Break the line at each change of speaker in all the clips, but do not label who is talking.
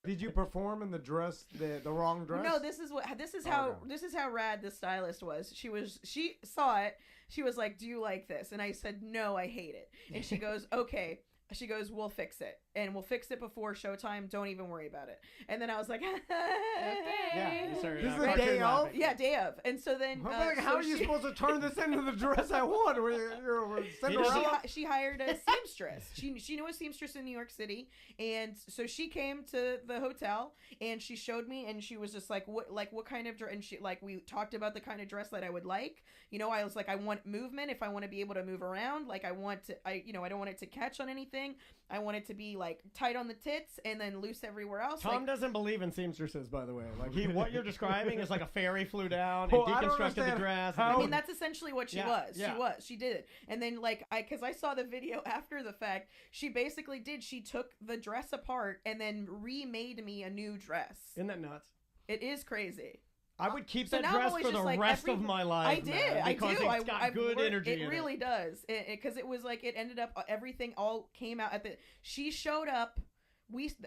Did you perform in the dress, the wrong dress?
No, this is how rad the stylist was. She saw it. She was like, "Do you like this?" And I said, "No, I hate it." And she goes, "Okay." She goes, "We'll fix it. And we'll fix it before showtime. Don't even worry about it." And then I was like, okay.
Yeah.
This
is the day of?
Yeah, day of. And so then...
how are you supposed to turn this into the dress I want?
She hired a seamstress. She knew a seamstress in New York City. And so she came to the hotel and she showed me and she was just like, what kind of dress? And she, like, we talked about the kind of dress that I would like. You know, I was like, I want movement if I want to be able to move around. Like, I don't want it to catch on anything. I want it to be like tight on the tits and then loose everywhere else.
Tom doesn't believe in seamstresses, by the way. Like what you're describing is like a fairy flew down and deconstructed the dress.
I mean, that's essentially what she was. Yeah. She did it. And then because I saw the video after the fact, she basically did. She took the dress apart and then remade me a new dress.
Isn't that nuts?
It is crazy.
I would keep that dress for the rest of my life.
I did.
Because it's got good energy.
It really does. Because it was like it ended up everything all came out at the. She showed up.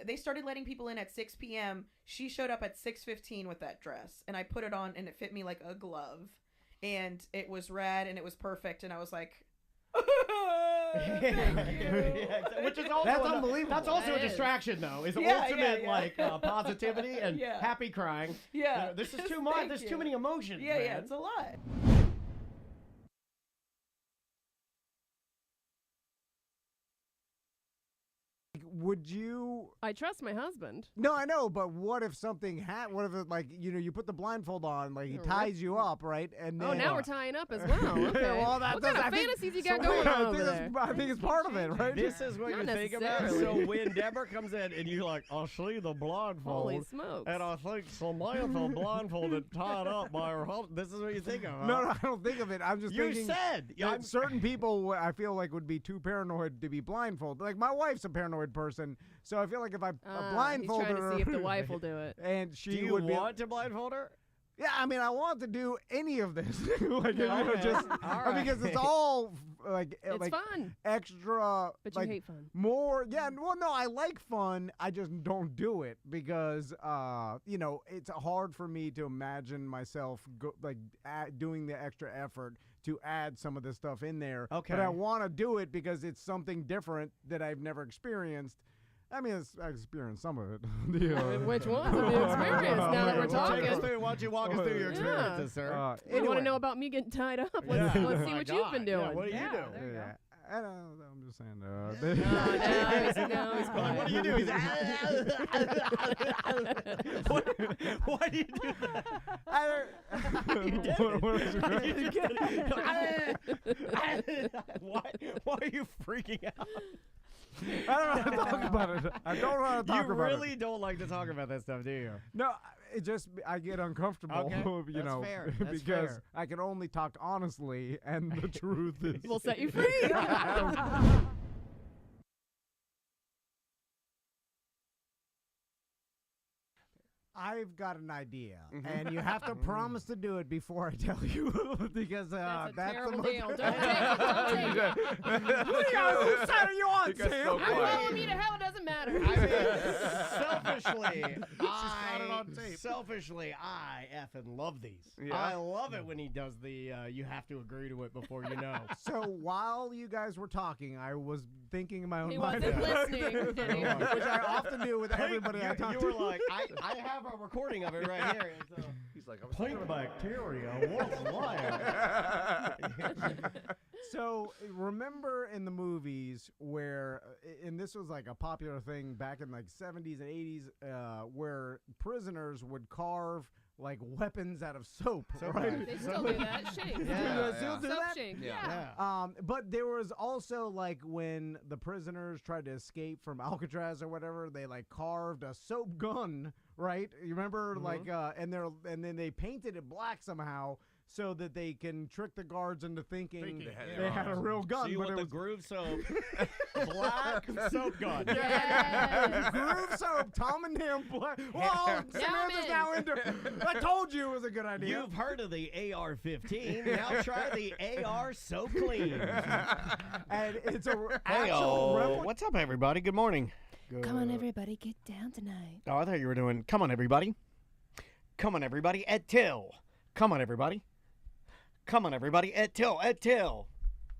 They started letting people in at 6 p.m. She showed up at 6:15 with that dress, and I put it on, and it fit me like a glove, and it was rad, and it was perfect, and I was like.
Which is also
that's unbelievable.
That's also a distraction, though. Is ultimate like positivity and happy crying.
Yeah,
this is too much. There's too many emotions.
Yeah,
man.
yeah, it's a lot.
Would you?
I trust my husband.
No, I know, but what if something what if it, you put the blindfold on, he ties you up, right? And then,
now we're tying up as well. Okay.
Well,
what kind of fantasies you got going on over there?
I think it's part of it, right?
This is what you think about. So when Deborah comes in and you're like, I'll see the blindfold.
Holy smokes.
And I think Samantha blindfolded tied up by her husband. This is what you think of. Huh?
No, I don't think of it. I'm just thinking.
You said.
That certain people, I feel like, would be too paranoid to be blindfolded. Like, my wife's a paranoid person, so I feel like if I blindfold her.
He's trying to see if the wife will do it.
And she
do you
would
want to blindfold her?
Yeah, I mean, I want to do any of this, because it's all
it's fun,
extra.
But you hate fun.
More, yeah. Well, no, I like fun. I just don't do it because, it's hard for me to imagine myself doing the extra effort to add some of this stuff in there.
Okay,
but I want to do it because it's something different that I've never experienced. I mean, I experienced some of it.
Which ones have you experienced now that we're talking?
Why don't you walk us through your experiences, sir?
You want to know about me getting tied up? Let's see what you've been doing.
Yeah, what do you do?
Yeah. I'm just saying.
No, he's quiet.
What do you do? Why do you do that? Why are you freaking out?
I don't know how to talk about it. I don't know how to talk about it.
You really don't like to talk about that stuff, do you?
No, I get uncomfortable.
Okay. That's fair. That's
because
fair.
I can only talk honestly, and the truth is.
We'll set you free.
I've got an idea, and you have to promise to do it before I tell you, because
that's a terrible
the
deal. Don't take it.
Whose side are you on, Sam?
I'm following me to hell. It doesn't matter.
Selfishly, I effing love these.
Yeah.
I love it when he does the you have to agree to it before you know.
So while you guys were talking, I was thinking in my own
He
mind.
wasn't listening, did he?
Which I often do with everybody I talk to.
You were like, I have a recording of it right here. So.
He's like,
pink bacteria, what's life?
So remember in the movies where, and this was like a popular thing back in like 70s and 80s, where prisoners would carve like weapons out of soap, right?
They still do that. Shank.
Still do
Soap
that?
shank.
Yeah.
But there was also like when the prisoners tried to escape from Alcatraz or whatever, they like carved a soap gun, right? You remember, and then they painted it black somehow so that they can trick the guards into thinking they had a real gun.
So you
but
want
it
the
was
groove soap, black soap gun.
Yes.
groove soap, Tom and him. Whoa, Samantha's now into. I told you it was a good idea.
You've heard of the AR-15. Now try the AR Soap Clean.
And it's a
Hey-o. What's up, everybody? Good morning.
Come on, everybody, get down tonight.
Oh, I thought you were doing, come on, everybody. Come on, everybody, at Till. Come on, everybody. Come on, everybody, at Till, at Till.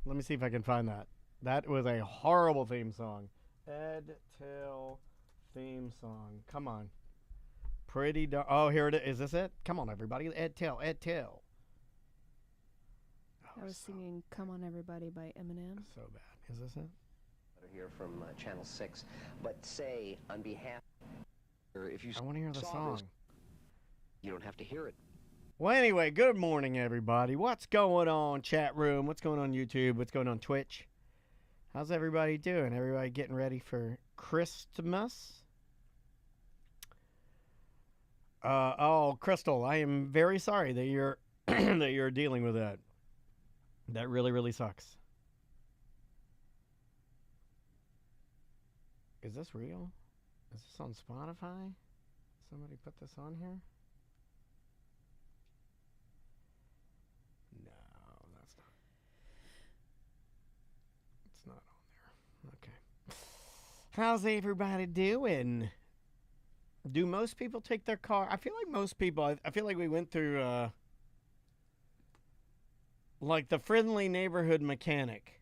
Let me see if I can find that. That was a horrible theme song. Ed Till theme song. Come on. Pretty dark. Oh, here it is. Is this it? Come on, everybody. Ed Till, Ed Till.
I was singing Come On Everybody by Eminem.
So bad. Is this it?
Here from Channel 6, but say on behalf, or if you
I want to hear the song.
You don't have to hear it.
Well, anyway, good morning, everybody. What's going on, chat room? What's going on YouTube? What's going on Twitch? How's everybody doing? Everybody getting ready for Christmas? Oh, Crystal, I am very sorry that you're that you're dealing with that. That really, really sucks. Is this real? Is this on Spotify? Somebody put this on here? No, that's not. It's not on there. Okay. How's everybody doing? Do most people take their car? I feel like most people, I feel like we went through, like the friendly neighborhood mechanic.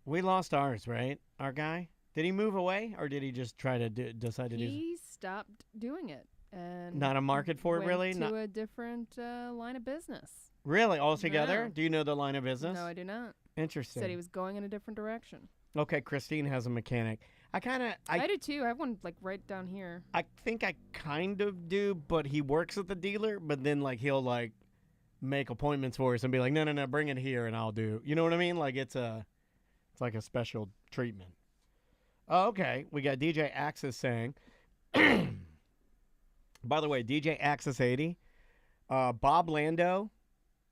We lost ours, right? Our guy? Did he move away, or did he just try to decide to do?
He stopped doing it, and
not a market for it, really.
To a different line of business.
Really, altogether?
No.
Do you know the line of business?
No, I do not.
Interesting.
Said he was going in a different direction.
Okay, Christine has a mechanic. I
do too. I have one like right down here.
I think I kind of do, but he works at the dealer. But then like he'll like make appointments for us and be like, no, bring it here and I'll do. You know what I mean? Like it's like a special treatment. Oh, okay, we got DJ Axis saying. By the way, DJ Axis 80, Bob Lando,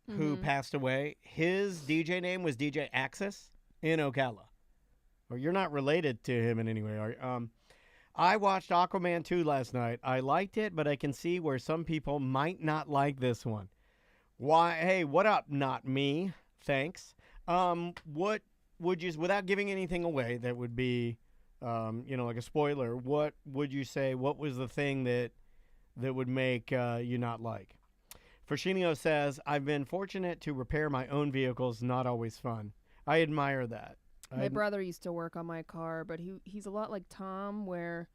who passed away. His DJ name was DJ Axis in Ocala. Or you're not related to him in any way, are you? I watched Aquaman 2 last night. I liked it, but I can see where some people might not like this one. Why? Hey, what up? Not me. Thanks. What would you, without giving anything away that would be, like a spoiler, what would you say, what was the thing that would make you not like? Frashinio says, I've been fortunate to repair my own vehicles, not always fun. I admire that.
My brother used to work on my car, but he's a lot like Tom, where,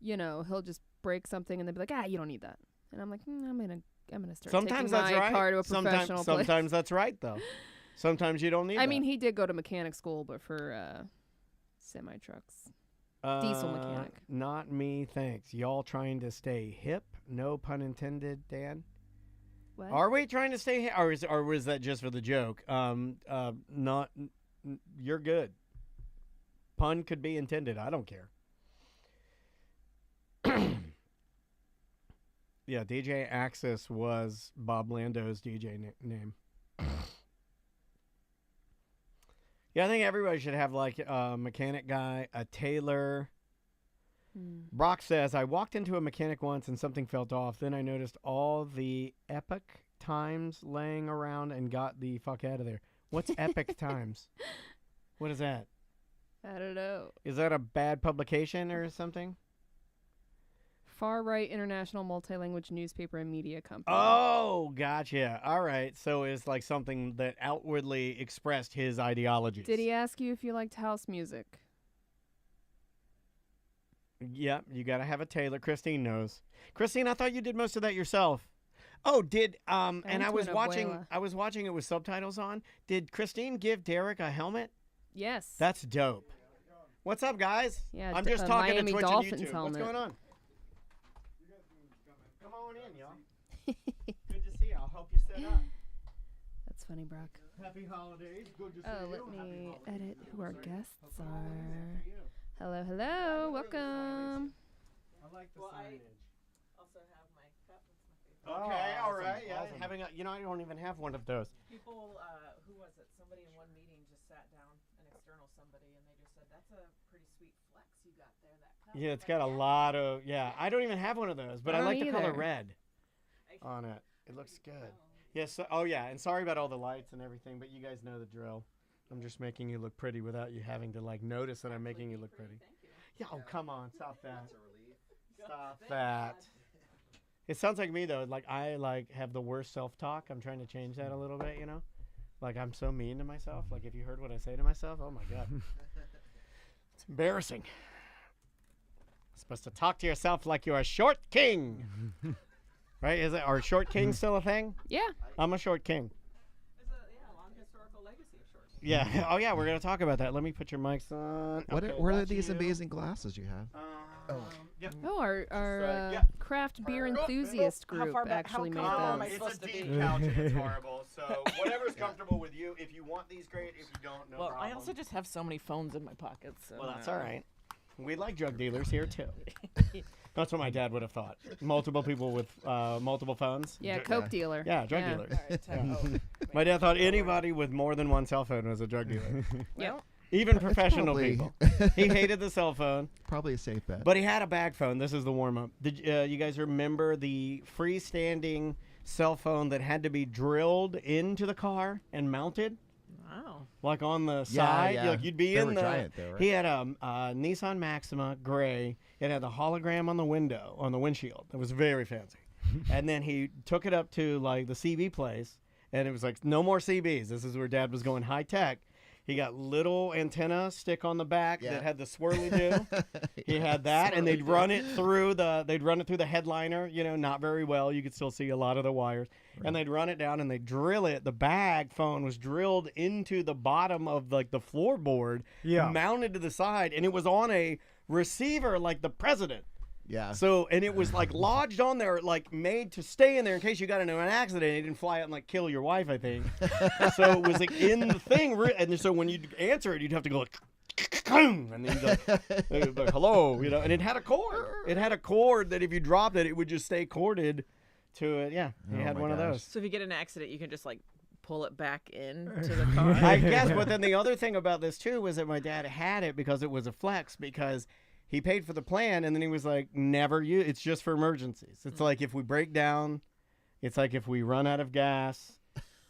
he'll just break something and they'll be like, you don't need that. And I'm like, I'm gonna start
sometimes
taking
that's
my
right.
car to a professional place.
Sometimes that's right, though. Sometimes you don't need
I mean, he did go to mechanic school, but for semi-trucks. Diesel mechanic.
Not me, thanks. Y'all trying to stay hip? No pun intended, Dan.
What?
Are we trying to stay hip? Or was that just for the joke? Not... You're good. Pun could be intended. I don't care. Yeah, DJ Axis was Bob Lando's DJ name. Yeah, I think everybody should have like a mechanic guy, a tailor. Brock says, I walked into a mechanic once and something felt off. Then I noticed all the epic times laying around and got the fuck out of there. What's epic times? What is that?
I don't know.
Is that a bad publication or something?
Far-right international multilanguage newspaper and media company.
Oh, gotcha. All right. So it's like something that outwardly expressed his ideologies.
Did he ask you if you liked house music?
Yeah, you got to have a tailor. Christine knows. Christine, I thought you did most of that yourself. Oh, and I was watching it with subtitles on. Did Christine give Derek a helmet?
Yes.
That's dope. What's up, guys?
Yeah,
I'm just talking
Miami
to Twitch
Dolphins
and YouTube.
helmet.
What's going on? Come on in, y'all. Good to see you. I'll help you set up.
That's funny, Brock.
Happy holidays. Good to see
Oh,
you.
let me edit who our guests are. Hello, welcome.
I like the signage.
Also have my cup. It's my favorite.
Okay, all right.
Awesome.
Yeah, I don't even have one of those.
People, who was it? Somebody in one meeting just sat down, an external somebody, and they just said, "That's a pretty sweet flex you got there." That cup.
Yeah, it's got a lot of. Yeah, I don't even have one of those, but I like the color red on it. It looks good. Yes. And sorry about all the lights and everything, but you guys know the drill. I'm just making you look pretty without you having to like notice that I'm making you look pretty. Yeah, oh come on, stop that. Stop that. It sounds like me though. Like I like have the worst self-talk. I'm trying to change that a little bit, you know? Like I'm so mean to myself. Like if you heard what I say to myself, oh my God. It's embarrassing. You're supposed to talk to yourself like you're a short king. Right? Is it our short king still a thing?
Yeah.
I'm a short king.
There's a long historical legacy of short.
Yeah. Oh yeah, we're gonna talk about that. Let me put your mics on.
What
Okay,
are
that's
these
you.
amazing glasses you have?
Yep.
Oh, our
yeah.
craft beer enthusiast
How
group
far back-
actually
how
made
comfortable am I
those.
It's
supposed
a
to be?
deep couch and it's horrible. So whatever's comfortable with you. If you want these, great. If you don't, no
Well,
problem.
I also just have so many phones in my pockets. So
Well, that's all right. We like drug dealers here too. That's what my dad would have thought. Multiple people with multiple phones.
Yeah, coke dealer.
Yeah, drug dealers.
All right,
Yeah. My dad thought anybody with more than one cell phone was a drug dealer.
Yep.
Even professional
probably-
people. He hated the cell phone,
Probably a safe bet.
but he had a bag phone. This is the warm up. Did you guys remember the freestanding cell phone that had to be drilled into the car and mounted?
Wow.
Like on the
Yeah,
side,
yeah.
Like you'd be
They
in
were
the.
giant though, right?
He had a Nissan Maxima gray. It had the hologram on the window, on the windshield. It was very fancy. And then he took it up to like the CB place, and it was like no more CBs. This is where Dad was going high tech. He got little antenna stick on the back
Yeah.
that had the swirly do. He had that, and they'd run it through the headliner. You know, not very well. You could still see a lot of the wires, and they'd run it down and they'd drill it. The bag phone was drilled into the bottom of like the floorboard,
Yeah.
mounted to the side, and it was on a receiver like the president.
Yeah.
So, and it was like lodged on there, like made to stay in there in case you got into an accident. It didn't fly out and like kill your wife, I think. So it was like in the thing, and so when you'd answer it, you'd have to go like, and then you'd like, hello, you know. And it had a cord. It had a cord that if you dropped it, it would just stay corded to it. Yeah, he
Oh
had
my
one of
gosh.
those.
So if you get in an accident, you can just like pull it back into the car.
I guess, but then the other thing about this too was that my dad had it because it was a flex because he paid for the plan and then he was like, never use. It's just for emergencies. It's like if we break down, it's like if we run out of gas.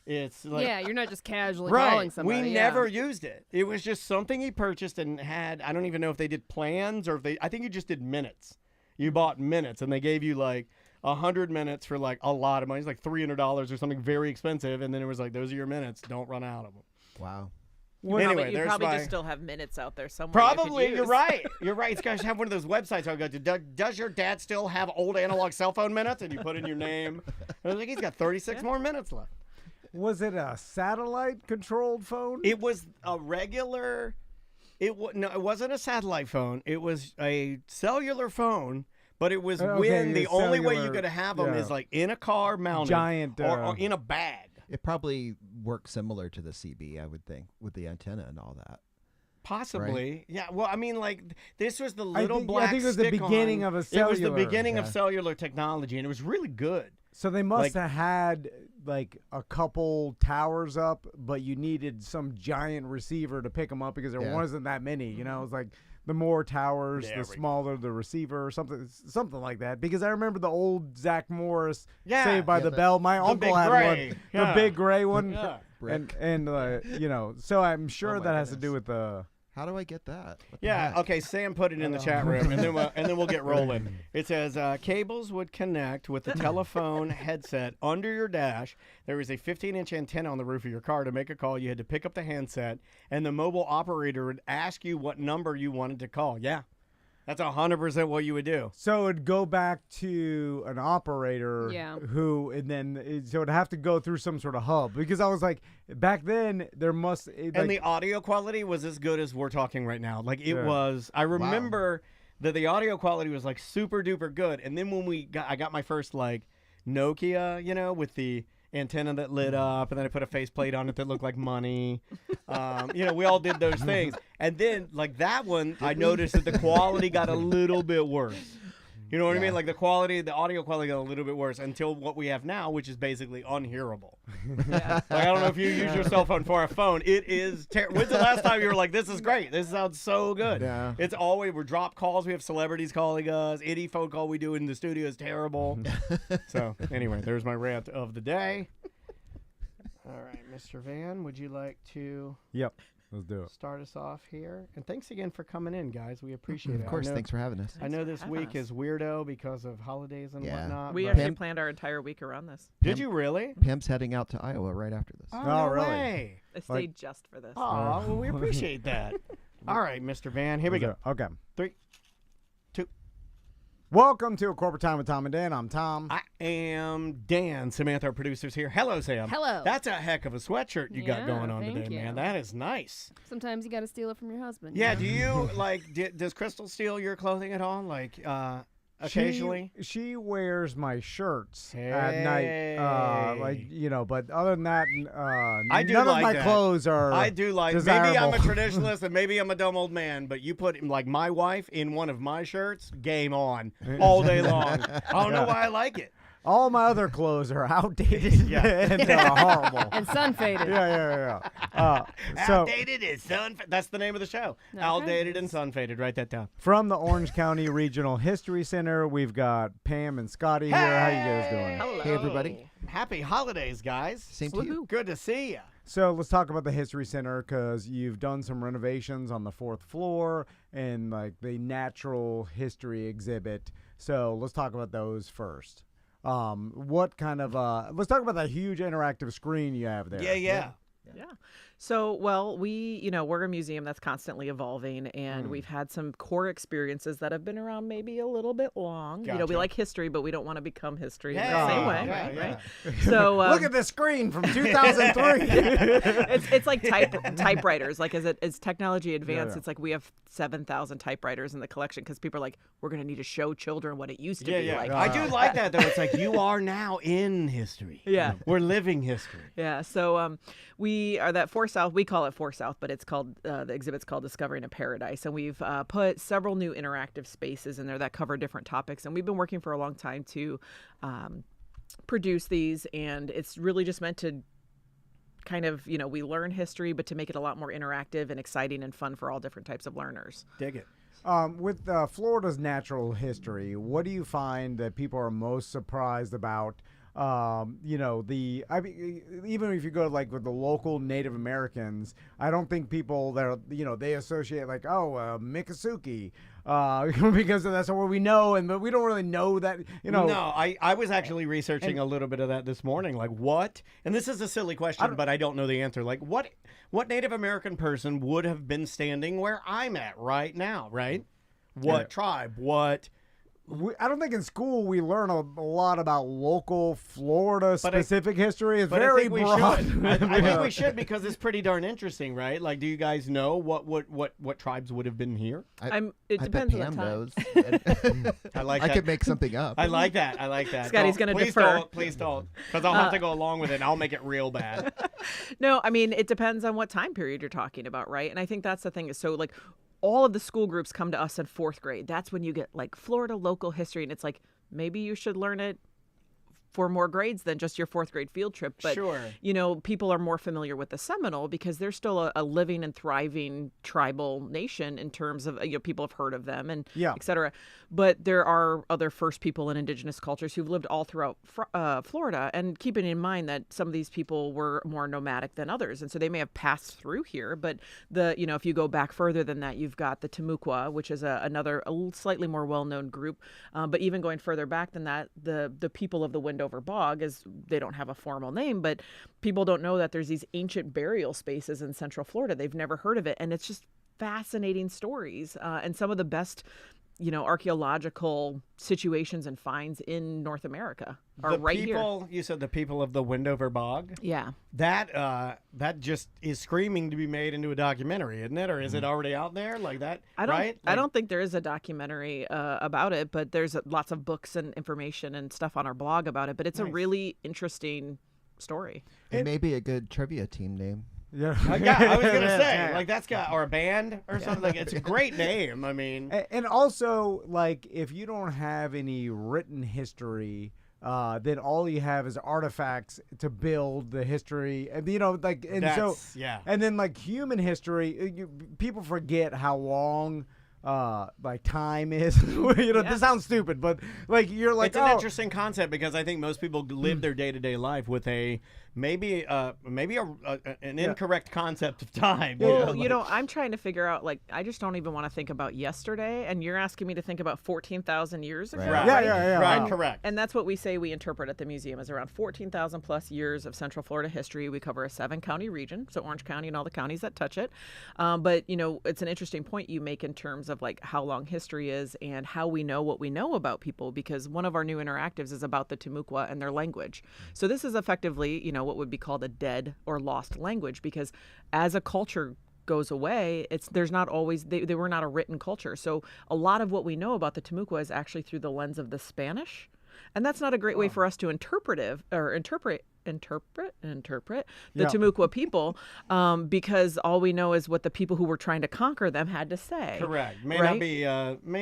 It's like
Yeah, you're not just casually calling
right.
somebody.
We
yeah.
never used it. It was just something he purchased and had. I don't even know if they did plans or if they. I think you just did minutes. You bought minutes and they gave you like 100 minutes for like a lot of money. It's like $300 or something very expensive. And then it was like, those are your minutes. Don't run out of them.
Wow.
Anyway,
you
there's
probably
my-
just still have minutes out there somewhere. you could
Probably, you're
use.
right. You're right. These guys have one of those websites. I go to. Does your dad still have old analog cell phone minutes? And you put in your name. And I was like, he's got 36 more minutes left.
Was it a satellite controlled phone?
It was a regular. No, it wasn't a satellite phone. It was a cellular phone. But it was
Okay,
when the only way you
cellular,
could have them
yeah.
is like in a car mounted,
Giant,
or in a bag.
It probably works similar to the CB, I would think, with the antenna and all that.
Possibly, yeah. Well, I mean, like this was the little
think-
black.
I think it was the
stick
beginning
on.
of a
It was the
cellular,
beginning of
yeah.
cellular technology, and it was really good.
So they must
Like-
have had like a couple towers up, but you needed some giant receiver to pick them up because there
Yeah.
wasn't that many. You know, it was like the more towers,
There
the
we go.
smaller the receiver, or something like that. Because I remember the old Zach Morris
Yeah.
Saved by
Yeah,
the
the-
Bell. My
the
uncle
big
had
gray.
one,
Yeah.
the big gray one,
Yeah.
Brick.
and you know. So I'm sure
Oh my
that has to do
goodness.
with the.
How do I get that? What the
Yeah.
heck?
Okay. Sam put it in the chat room, and then we'll get rolling. It says cables would connect with the telephone headset under your dash. There was a 15-inch antenna on the roof of your car. To make a call, you had to pick up the handset, and the mobile operator would ask you what number you wanted to call. Yeah, that's 100% what you would do.
So it'd go back to an operator
Yeah.
who, and then so it'd have to go through some sort of hub because I was like, back then there must.
And the audio quality was as good as we're talking right now. Like it
Yeah.
was. I remember that the audio quality was like super duper good. And then when I got my first like Nokia, you know, with the antenna that lit up, and then I put a faceplate on it that looked like money. You know, we all did those things. And then like that one, I noticed that the quality got a little bit worse. You know what I mean? Like the audio quality got a little bit worse until what we have now, which is basically unhearable. Like I don't know if you use your cell phone for a phone. It is terrible. When's the last time you were like, this is great. This sounds so good.
Yeah.
It's always, we're drop calls. We have celebrities calling us. Any phone call we do in the studio is terrible. So anyway, there's my rant of the day. All right, Mr. Van, would you like to
Yep. Let's do it.
start us off here? And thanks again for coming in, guys. We appreciate it.
Of course, thanks for having us.
I know
for
this
having
week
us.
is weirdo because of holidays and
Yeah.
whatnot.
We
but-
actually
Pam-
planned our entire week around this.
Did you really?
Pam's heading out to Iowa right after this.
Oh,
Oh,
no
really?
way.
I stayed just for this.
Oh, well, we appreciate that. All right, Mr. Van, here we go.
Okay.
3, 2.
Welcome to A Corporate Time with Tom and Dan. I'm Tom.
I am Dan. Samantha, our producer's here. Hello, Sam.
Hello.
That's a heck of a sweatshirt you got
Yeah,
going on
thank
today,
you.
man. That is nice.
Sometimes you got to steal it from your husband.
Yeah,
you
do
know?
you, like, does Crystal steal your clothing at all? Like, occasionally?
She wears my shirts at night. Like, you know, but other than that,
I do
none
like
of my
that.
clothes are
I do like, maybe I'm a
desirable.
traditionalist and maybe I'm a dumb old man, but you put, like, my wife in one of my shirts, game on, all day long. I don't know why I like it.
All my other clothes are outdated
Yeah.
and horrible.
And sun faded.
Yeah. So
Outdated is sun. That's the name of the show.
Okay.
Outdated and sun faded. Write that down.
from the Orange County Regional History Center, we've got Pam and Scottie here. How you guys doing?
Hello.
Hey, everybody.
Happy holidays, guys.
Same to you.
Good to see you.
So let's talk about the History Center because you've done some renovations on the 4th floor and like the natural history exhibit. So let's talk about those first. What kind of let's talk about that huge interactive screen you have there.
Yeah.
Yeah. So, well, we're a museum that's constantly evolving, and we've had some core experiences that have been around maybe a little bit long. You know, we
Gotcha.
like history, but we don't want to become history in
Yeah,
the same way,
yeah.
right? So,
Look at this screen from 2003.
it's like typewriters. Like as technology advances,
yeah.
it's like we have 7,000 typewriters in the collection because people are like, we're going to need to show children what it used to be like.
I do like that though. It's like you are now in history.
Yeah.
We're living history.
Yeah, so we are that 4 South. We call it 4 South, but it's called the exhibit's called Discovering a Paradise, and we've put several new interactive spaces in there that cover different topics. And we've been working for a long time to produce these, and it's really just meant to kind of we learn history, but to make it a lot more interactive and exciting and fun for all different types of learners.
Dig it.
With Florida's natural history, what do you find that people are most surprised about? Even if you go like with the local Native Americans, I don't think people that they associate like Miccosukee, because that's what we know, but we don't really know that.
No, I was actually researching a little bit of that this morning. Like what? And this is a silly question, but I don't know the answer. Like what Native American person would have been standing where I'm at right now? Right? What tribe? What?
I don't think in school we learn a lot about local Florida specific history. It's
But
very
I think
broad.
we should. I think we should because it's pretty darn interesting, right? Like, do you guys know what tribes would have been here?
It
I bet
depends on
Pam
the time.
knows.
I like
I
that.
could make something up.
I like that.
Scotty's
Don't-
gonna
please
defer.
Please don't, because I'll have to go along with it. And I'll make it real bad.
No, I mean, it depends on what time period you're talking about, right? And I think that's the thing is so like all of the school groups come to us in 4th grade. That's when you get like Florida local history. And it's like, maybe you should learn it for more grades than just your 4th grade field trip. But,
Sure.
People are more familiar with the Seminole because they're still a living and thriving tribal nation in terms of, people have heard of them and
Yeah.
et cetera. But there are other first people and indigenous cultures who've lived all throughout Florida. And keeping in mind that some of these people were more nomadic than others. And so they may have passed through here. But if you go back further than that, you've got the Timucua, which is another slightly more well-known group. But even going further back than that, the people of the Windover Bog, they don't have a formal name, but people don't know that there's these ancient burial spaces in Central Florida. They've never heard of it. And it's just fascinating stories. And some of the best archaeological situations and finds in North America are right here.
You said the people of the Wendover Bog.
Yeah.
That just is screaming to be made into a documentary, isn't it? Or is it already out there like that? Right?
I don't think there is a documentary about it, but there's lots of books and information and stuff on our blog about it. But it's a really interesting story.
It may be a good trivia team name.
Yeah.
I was gonna say like that's got or a band or something. Like it's a great name. I mean,
And also, like, if you don't have any written history, then all you have is artifacts to build the history. And, and then, like, human history, people forget how long, time is. This sounds stupid, but, like, you're like,
it's an interesting concept because I think most people live their day-to-day life with a maybe an incorrect concept of time.
Well, I'm trying to figure out, like, I just don't even want to think about yesterday, and you're asking me to think about 14,000 years ago.
Right.
Yeah.
Right, correct.
And that's what we say we interpret at the museum is around 14,000 plus years of Central Florida history. We cover a 7-county region, so Orange County and all the counties that touch it. But, it's an interesting point you make in terms of, like, how long history is and how we know what we know about people, because one of our new interactives is about the Timucua and their language. So this is effectively, what would be called a dead or lost language, because as a culture goes away, there's not always they were not a written culture. So a lot of what we know about the Timucua is actually through the lens of the Spanish, and that's not a great way for us to interpret the Timucua people, because all we know is what the people who were trying to conquer them had to say.
Correct. May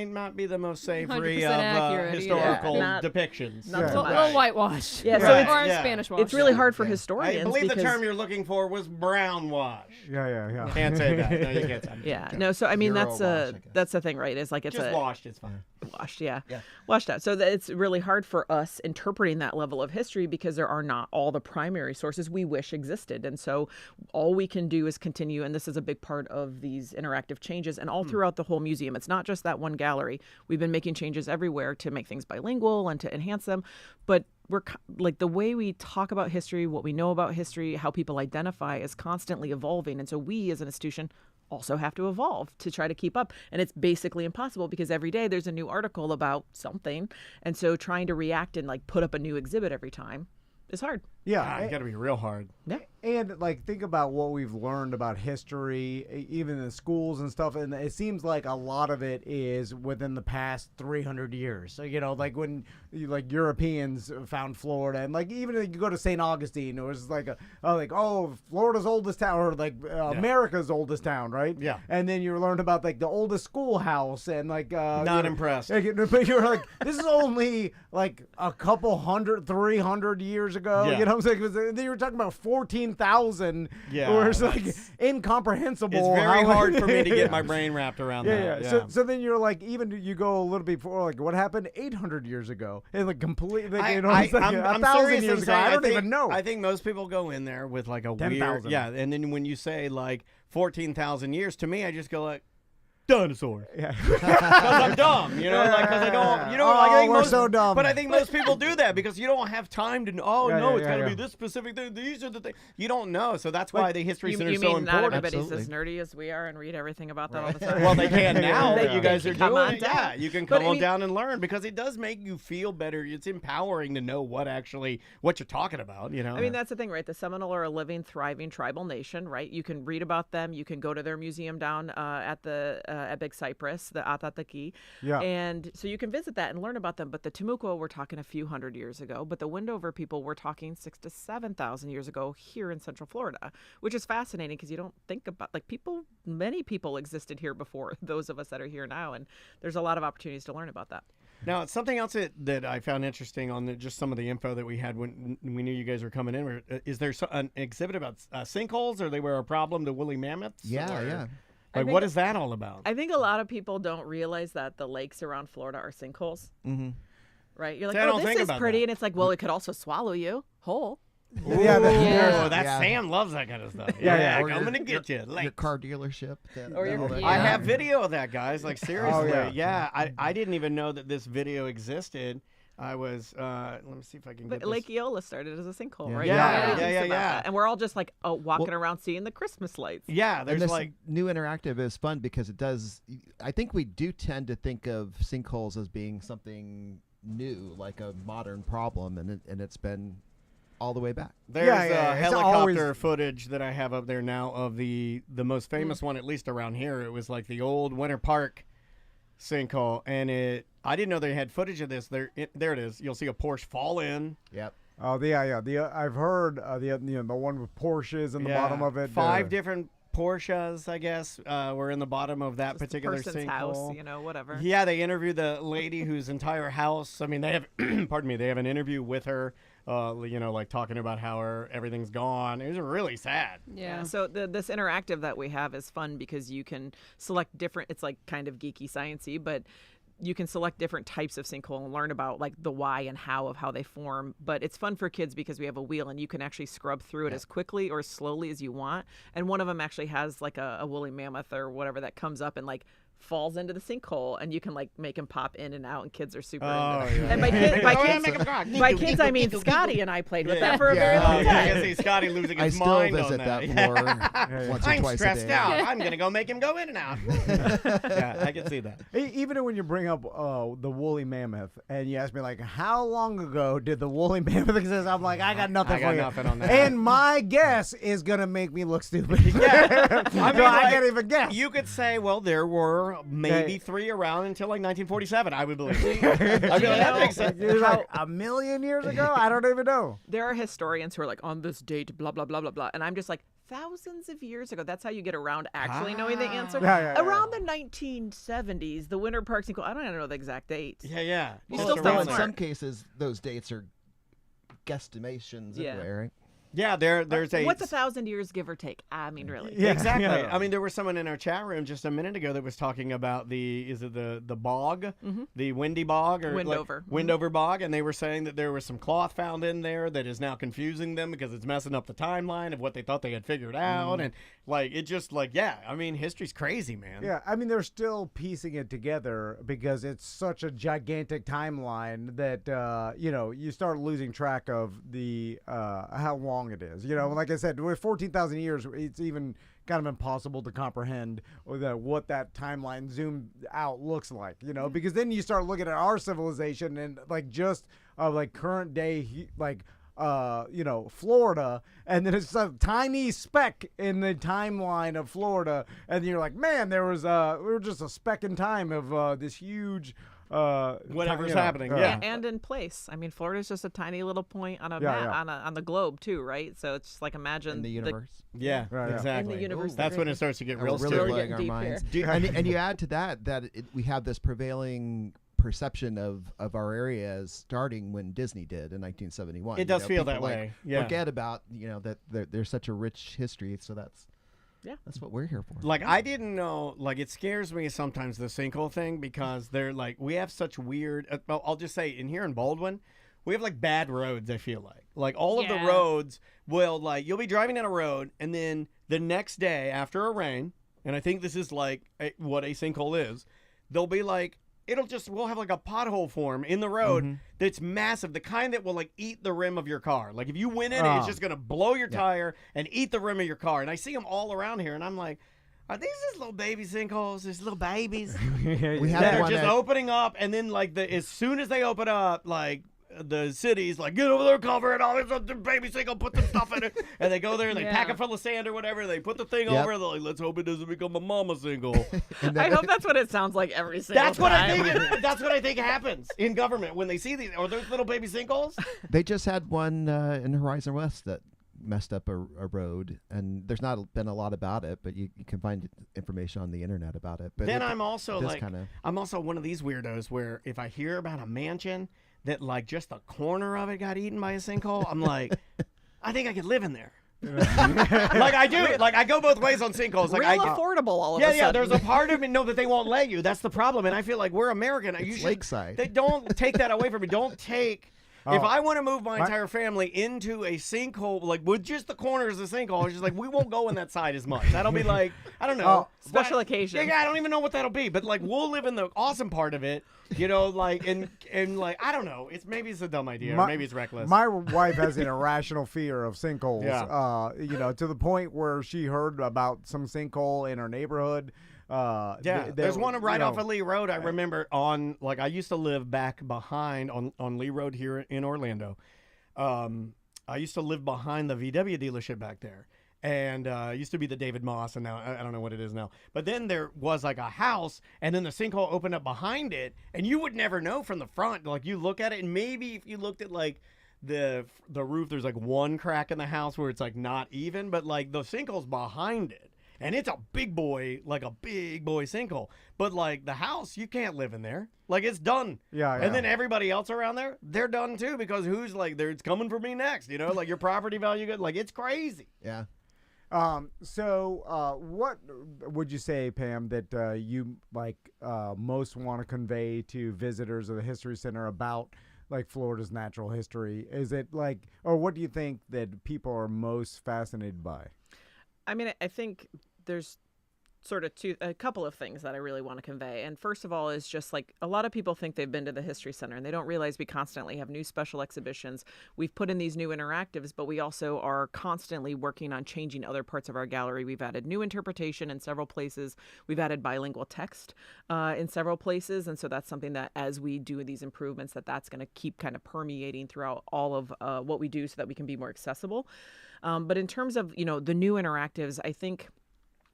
not be the most savory
100%
of
accurate,
historical
Not
depictions.
so
A little whitewashed.
Yeah,
so
or Spanish wash.
It's really hard for historians.
I believe the
because-
term you're looking for was brown wash.
Yeah.
Can't say that. No, you can't say that.
Yeah, no. So I mean,
Euro wash, I guess.
that's the thing, right? It's like it's
Just washed, it's fine.
washed, washed out. So it's really hard for us interpreting that level of history because there are not all the primary sources we wish existed, and so all we can do is continue. And this is a big part of these interactive changes, and all throughout the whole museum. It's not just that one gallery. We've been making changes everywhere to make things bilingual and to enhance them, but we're like the way we talk about history, what we know about history, how people identify is constantly evolving, and so we as an institution also have to evolve to try to keep up. And it's basically impossible because every day there's a new article about something. And so trying to react and like put up a new exhibit every time is hard.
Yeah.
It's got to be real hard.
Yeah.
And like think about what we've learned about history, even in schools and stuff, and it seems like a lot of it is within the past 300 years. So like when Europeans found Florida, and like even if you go to St. Augustine, it was like Florida's oldest town, or like America's oldest town, right?
Yeah.
And then you learned about like the oldest schoolhouse, and like
Not impressed.
But you're like, this is only like a couple 300 years ago.
Yeah.
You know what I'm saying? 'Cause then you were talking about 14,000.
Yeah,
where it's like
that's-
incomprehensible.
It's very
how-
hard for me to get my brain wrapped around
Yeah.
that.
So then you're like, even you go a little before, like what happened 800 years ago, and like completely,
I'm
1,000
serious
years
in
ago.
saying
I don't even know.
I think most people go in there with like a
10,000.
weird, and then when you say like 14,000 years, to me, I just go like, dinosaurs.
Yeah.
Because I'm dumb, because I don't, I think
we're so dumb.
But I think most people do that because you don't have time to know, it's got to be this specific thing. These are the things. You don't know. So that's why the History Center
You
is so
mean not
important.
everybody's as
Absolutely.
nerdy as we are and read everything about that all the time?
Well, they can now
Yeah.
that you guys are
Come
doing
on
it.
down.
Yeah, you can
But
come
I
on
mean-
down and learn because it does make you feel better. It's empowering to know what you're talking about,
I mean, that's the thing, right? The Seminole are a living, thriving tribal nation, right? You can read about them. You can go to their museum down at Big Cypress, the Atataki.
Yeah.
And so you can visit that and learn about them. But the Timucua, we're talking a few hundred years ago. But the Wendover people, we're talking 6,000 to 7,000 years ago here in Central Florida, which is fascinating because you don't think about, like, many people existed here before those of us that are here now. And there's a lot of opportunities to learn about that.
Now, something else that I found interesting on just some of the info that we had when we knew you guys were coming in. Is there an exhibit about sinkholes, or they were a problem to woolly mammoths?
Yeah,
or,
yeah.
Like, what is that all about?
I think a lot of people don't realize that the lakes around Florida are sinkholes.
Mm-hmm.
Right? You're like,
See, I don't
this
think
is
about
pretty.
that.
And it's like, well, it could also swallow you whole.
Yeah,
Oh, that
Yeah.
Sam loves that kind of stuff.
Yeah.
Or
I'm
your-
gonna get you.
Your
Like,
car dealership.
Or your-
all that.
yeah.
I have video of that, guys. Like, seriously.
yeah.
I didn't even know that this video existed. I was. Let me see if I can get
But
this.
Lake Eola started as a sinkhole,
Yeah.
right?
Yeah,
Nobody
yeah,
thinks
yeah,
about
yeah.
that. And we're all just like walking around seeing the Christmas lights.
Yeah,
And
there's
this
like.
new interactive is fun because it does. I think we do tend to think of sinkholes as being something new, like a modern problem, and it's been all the way back.
There's
Yeah, it's
helicopter
always-
footage that I have up there now of the most famous one, at least around here. It was like the old Winter Park sinkhole, and I didn't know they had footage of this. There it is. You'll see a Porsche fall in.
Yep.
Oh, I've heard the one with Porsches in the bottom of it.
5 different Porsches, I guess, were in the bottom of that
Just the
particular
person's
sinkhole.
house, whatever.
Yeah, they interviewed the lady whose entire house. I mean, they have, pardon me, they have an interview with her, like talking about how everything's gone. It was really sad.
Yeah. So this interactive that we have is fun because you can select different. It's like kind of geeky, sciencey, but you can select different types of sinkhole and learn about like the why and how of how they form. But it's fun for kids because we have a wheel and you can actually scrub through it as quickly or as slowly as you want. And one of them actually has like a woolly mammoth or whatever that comes up and like falls into the sinkhole, and you can like make him pop in and out, and kids are super into it. And by kids I mean Scottie and I played with that for a very long time.
I can see Scottie losing his mind on that.
I still visit that floor once or twice a day.
I'm stressed out. I'm gonna go make him go in and out. Yeah, I can see that.
Even when you bring up the woolly mammoth, and you ask me like, how long ago did the woolly mammoth exist? I'm like, I got nothing for you.
Nothing on that.
And my guess is gonna make me look stupid.
Yeah, I mean,
I can't even guess.
You could say, well, there were maybe 3 around until like 1947. I would believe. I mean, that makes sense.
Like a million years ago? I don't even know.
There are historians who are like, on this date, blah blah blah blah blah, and I'm just like, thousands of years ago. That's how you get around actually knowing the answer. Around the 1970s, the Winter Park sinkhole. I don't even know the exact dates.
Yeah.
You still sound
in
smart.
some cases, those dates are guesstimations anyway, right?
Yeah, there's a...
What's 1,000 years, give or take? I mean, really.
Yeah, exactly. Yeah. I mean, there was someone in our chat room just a minute ago that was talking about the bog, the windy bog? Or
Windover.
Windover bog, and they were saying that there was some cloth found in there that is now confusing them because it's messing up the timeline of what they thought they had figured out, and like, it just like, yeah, I mean, history's crazy, man.
Yeah, I mean, they're still piecing it together because it's such a gigantic timeline that, you start losing track of the how long it is. Like I said, with 14,000 years, it's even kind of impossible to comprehend what that timeline zoomed out looks like, because then you start looking at our civilization and like just like current day, like, Florida, and then it's a tiny speck in the timeline of Florida, and you're like, man, we were just a speck in time of this huge
whatever's happening.
And in place. I mean, Florida's just a tiny little point on a map on the globe too, right? So it's just like, imagine
in the universe.
Exactly.
In the universe.
That's when it starts to get real
blowing our minds. And you add to that we have this prevailing perception of our area as starting when Disney did in 1971.
It does feel that way.
Forget about that there's such a rich history, so that's what we're here for.
Like, I didn't know, like, it scares me sometimes, the sinkhole thing, because they're like, we have such weird, I'll just say, in here in Baldwin, we have like bad roads, I feel like all of the roads will, like, you'll be driving down a road, and then the next day after a rain, and I think this is like what a sinkhole is, they'll be like, we'll have like a pothole form in the road that's massive, the kind that will like eat the rim of your car. Like, if you went in it, it's just going to blow your tire and eat the rim of your car. And I see them all around here, and I'm like, are these just little baby sinkholes? These little babies
we have
that are just opening up, and then like as soon as they open up, like, the city's like, get over there, cover it, all this baby sinkhole, put some stuff in it, and they go there and they pack it full of sand or whatever, they put the thing over, they're like, let's hope it doesn't become a mama sinkhole.
I hope that's what it sounds like every single
time. That's what I think happens in government when they see these, or those little baby sinkholes.
They just had one in Horizon West that messed up a road, and there's not been a lot about it, but you can find information on the internet about it. But
then I'm also one of these weirdos where if I hear about a mansion that like just the corner of it got eaten by a sinkhole, I'm like, I think I could live in there. Like, I do. Like, I go both ways on sinkholes. Like,
real affordable all of a sudden.
Yeah, there's a part of me that they won't let you. That's the problem. And I feel like we're American.
It's lakeside.
They don't take that away from me. Don't take... If I want to move my entire family into a sinkhole, like with just the corners of the sinkhole, it's just like, we won't go in that side as much. That'll be like, I don't know.
Special occasion.
Yeah, I don't even know what that'll be. But like, we'll live in the awesome part of it, like, and like, I don't know. Maybe it's a dumb idea, or maybe it's reckless.
My wife has an irrational fear of sinkholes.
Yeah.
To the point where she heard about some sinkhole in her neighborhood.
There's one right off of Lee Road. I remember I used to live back behind on Lee Road here in Orlando. I used to live behind the VW dealership back there. And it used to be the David Moss, and now I don't know what it is now. But then there was like a house, and then the sinkhole opened up behind it, and you would never know from the front. Like, you look at it, and maybe if you looked at like the roof, there's like one crack in the house where it's like not even, but like the sinkhole's behind it. And it's a big boy sinkhole. But, like, the house, you can't live in there. Like, it's done.
Yeah.
And then everybody else around there, they're done, too, because who's, like, it's coming for me next, Like, your property value, like, it's crazy.
Yeah.
What would you say, Pam, that you most want to convey to visitors of the History Center about like Florida's natural history? Is it or what do you think that people are most fascinated by?
I mean, I think there's sort of a couple of things that I really want to convey. And first of all is just like a lot of people think they've been to the History Center and they don't realize we constantly have new special exhibitions. We've put in these new interactives, but we also are constantly working on changing other parts of our gallery. We've added new interpretation in several places. We've added bilingual text in several places. And so that's something that as we do these improvements, that's going to keep kind of permeating throughout all of what we do so that we can be more accessible. But in terms of, the new interactives, I think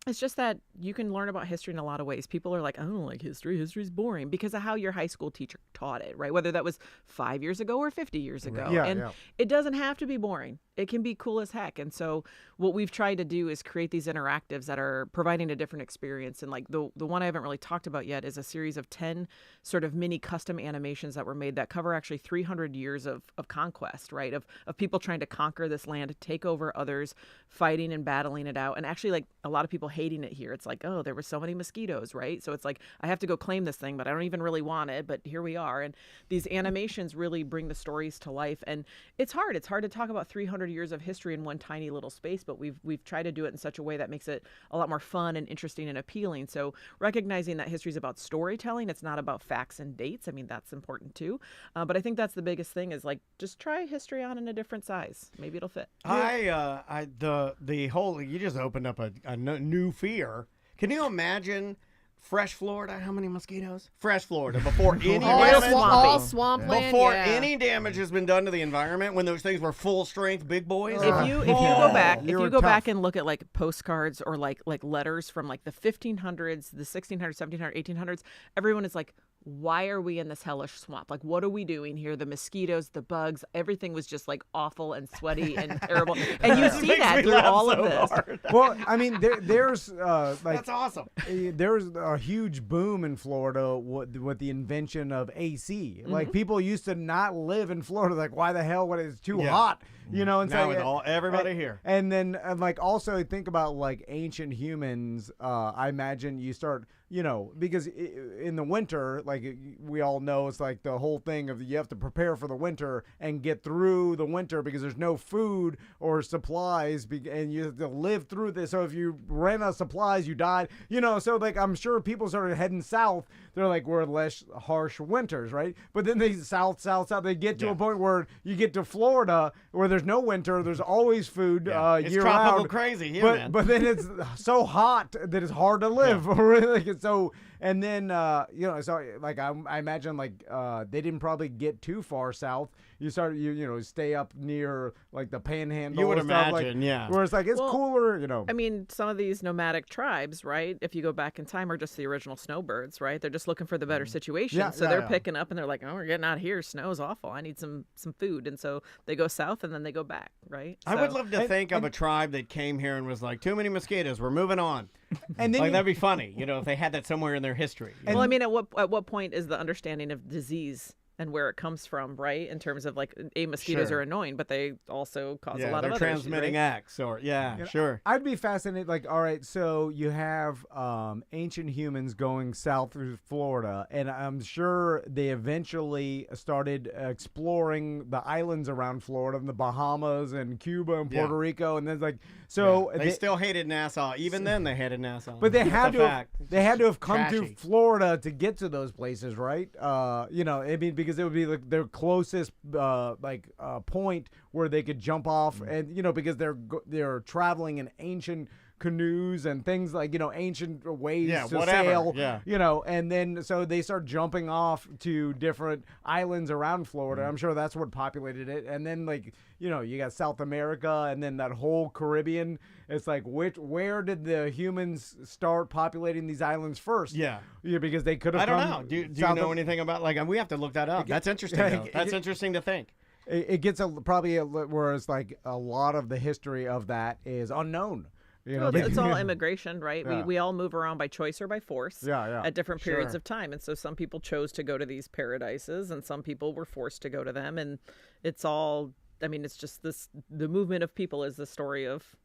it's just that you can learn about history in a lot of ways. People are like, I don't like history. History's boring because of how your high school teacher taught it, right? Whether that was 5 years ago or 50 years ago.
Yeah,
It doesn't have to be boring. It can be cool as heck. And so what we've tried to do is create these interactives that are providing a different experience. And like the one I haven't really talked about yet is a series of 10 sort of mini custom animations that were made that cover actually 300 years of conquest, right? Of people trying to conquer this land, take over others, fighting and battling it out. And actually like a lot of people hating it here. It's like, oh, there were so many mosquitoes, right? So it's like, I have to go claim this thing, but I don't even really want it, but here we are. And these animations really bring the stories to life. And it's hard. It's hard to talk about 300 years of history in one tiny little space, but we've tried to do it in such a way that makes it a lot more fun and interesting and appealing. So recognizing that history is about storytelling, it's not about facts and dates. I mean, that's important too. But I think that's the biggest thing is like, just try history on in a different size. Maybe it'll fit.
The whole, you just opened up a new fear. Can you imagine fresh Florida? How many mosquitoes? Fresh Florida before any damage.
All swampland.
Before any damage has been done to the environment, when those things were full strength, big boys.
If you go back and look at like postcards or like letters from like the 1500s, the 1600s, 1700s, 1800s, everyone is like, why are we in this hellish swamp? Like, what are we doing here? The mosquitoes, the bugs, everything was just like awful and sweaty and terrible. And you see that through all of this.
Hard.
Well, I mean, there's
that's awesome.
There's a huge boom in Florida with the invention of AC.
Mm-hmm.
Like people used to not live in Florida. Like, why the hell? When it's too hot, And
now
so
with everybody here.
And then like also think about like ancient humans. I imagine you start. Because in the winter, like we all know, it's like the whole thing of you have to prepare for the winter and get through the winter because there's no food or supplies, and you have to live through this. So if you ran out of supplies, you died. So like I'm sure people started heading south. They're like, we're less harsh winters, right? But then they south. They get to a point where you get to Florida where there's no winter. There's always food
it's
year
tropical
round.
crazy here,
but then it's so hot that it's hard to live. Really. So and then so like I imagine like they didn't probably get too far south. You start stay up near like the Panhandle.
You would
and stuff,
imagine,
like, where it's like it's cooler.
I mean, some of these nomadic tribes, right? If you go back in time, are just the original snowbirds, right? They're just looking for the better situation. So they're picking up and they're like, oh, we're getting out of here. Snow's awful. I need some food, and so they go south and then they go back, right?
I would love to think of a tribe that came here and was like, too many mosquitoes. We're moving on.
And then
that'd be funny, if they had that somewhere in their history.
Well, I mean, at what point is the understanding of disease and where it comes from, right? In terms of like, mosquitoes are annoying, but they also cause a lot of other
transmitting
issues, right?
acts, or sure.
I'd be fascinated. Like, all right, so you have ancient humans going south through Florida, and I'm sure they eventually started exploring the islands around Florida, and the Bahamas and Cuba and Puerto Rico, and then like
they still hated Nassau. Even then, they hated Nassau.
But they had to have come
Trashy.
to Florida to get to those places, right? I mean, because it would be like their closest point where they could jump off, and because they're traveling in ancient canoes and things like ancient ways to sail, and then so they start jumping off to different islands around Florida. I'm sure that's what populated it, and then like you got South America, and then that whole Caribbean. It's like where did the humans start populating these islands first? Because they could have.
I don't know. Do you know anything about we have to look that up. That's interesting. That's interesting to think.
It gets whereas like a lot of the history of that is unknown.
It's all immigration, right? We all move around by choice or by force at different periods of time. And so some people chose to go to these paradises and some people were forced to go to them. And it's all, I mean, it's just the movement of people is the story of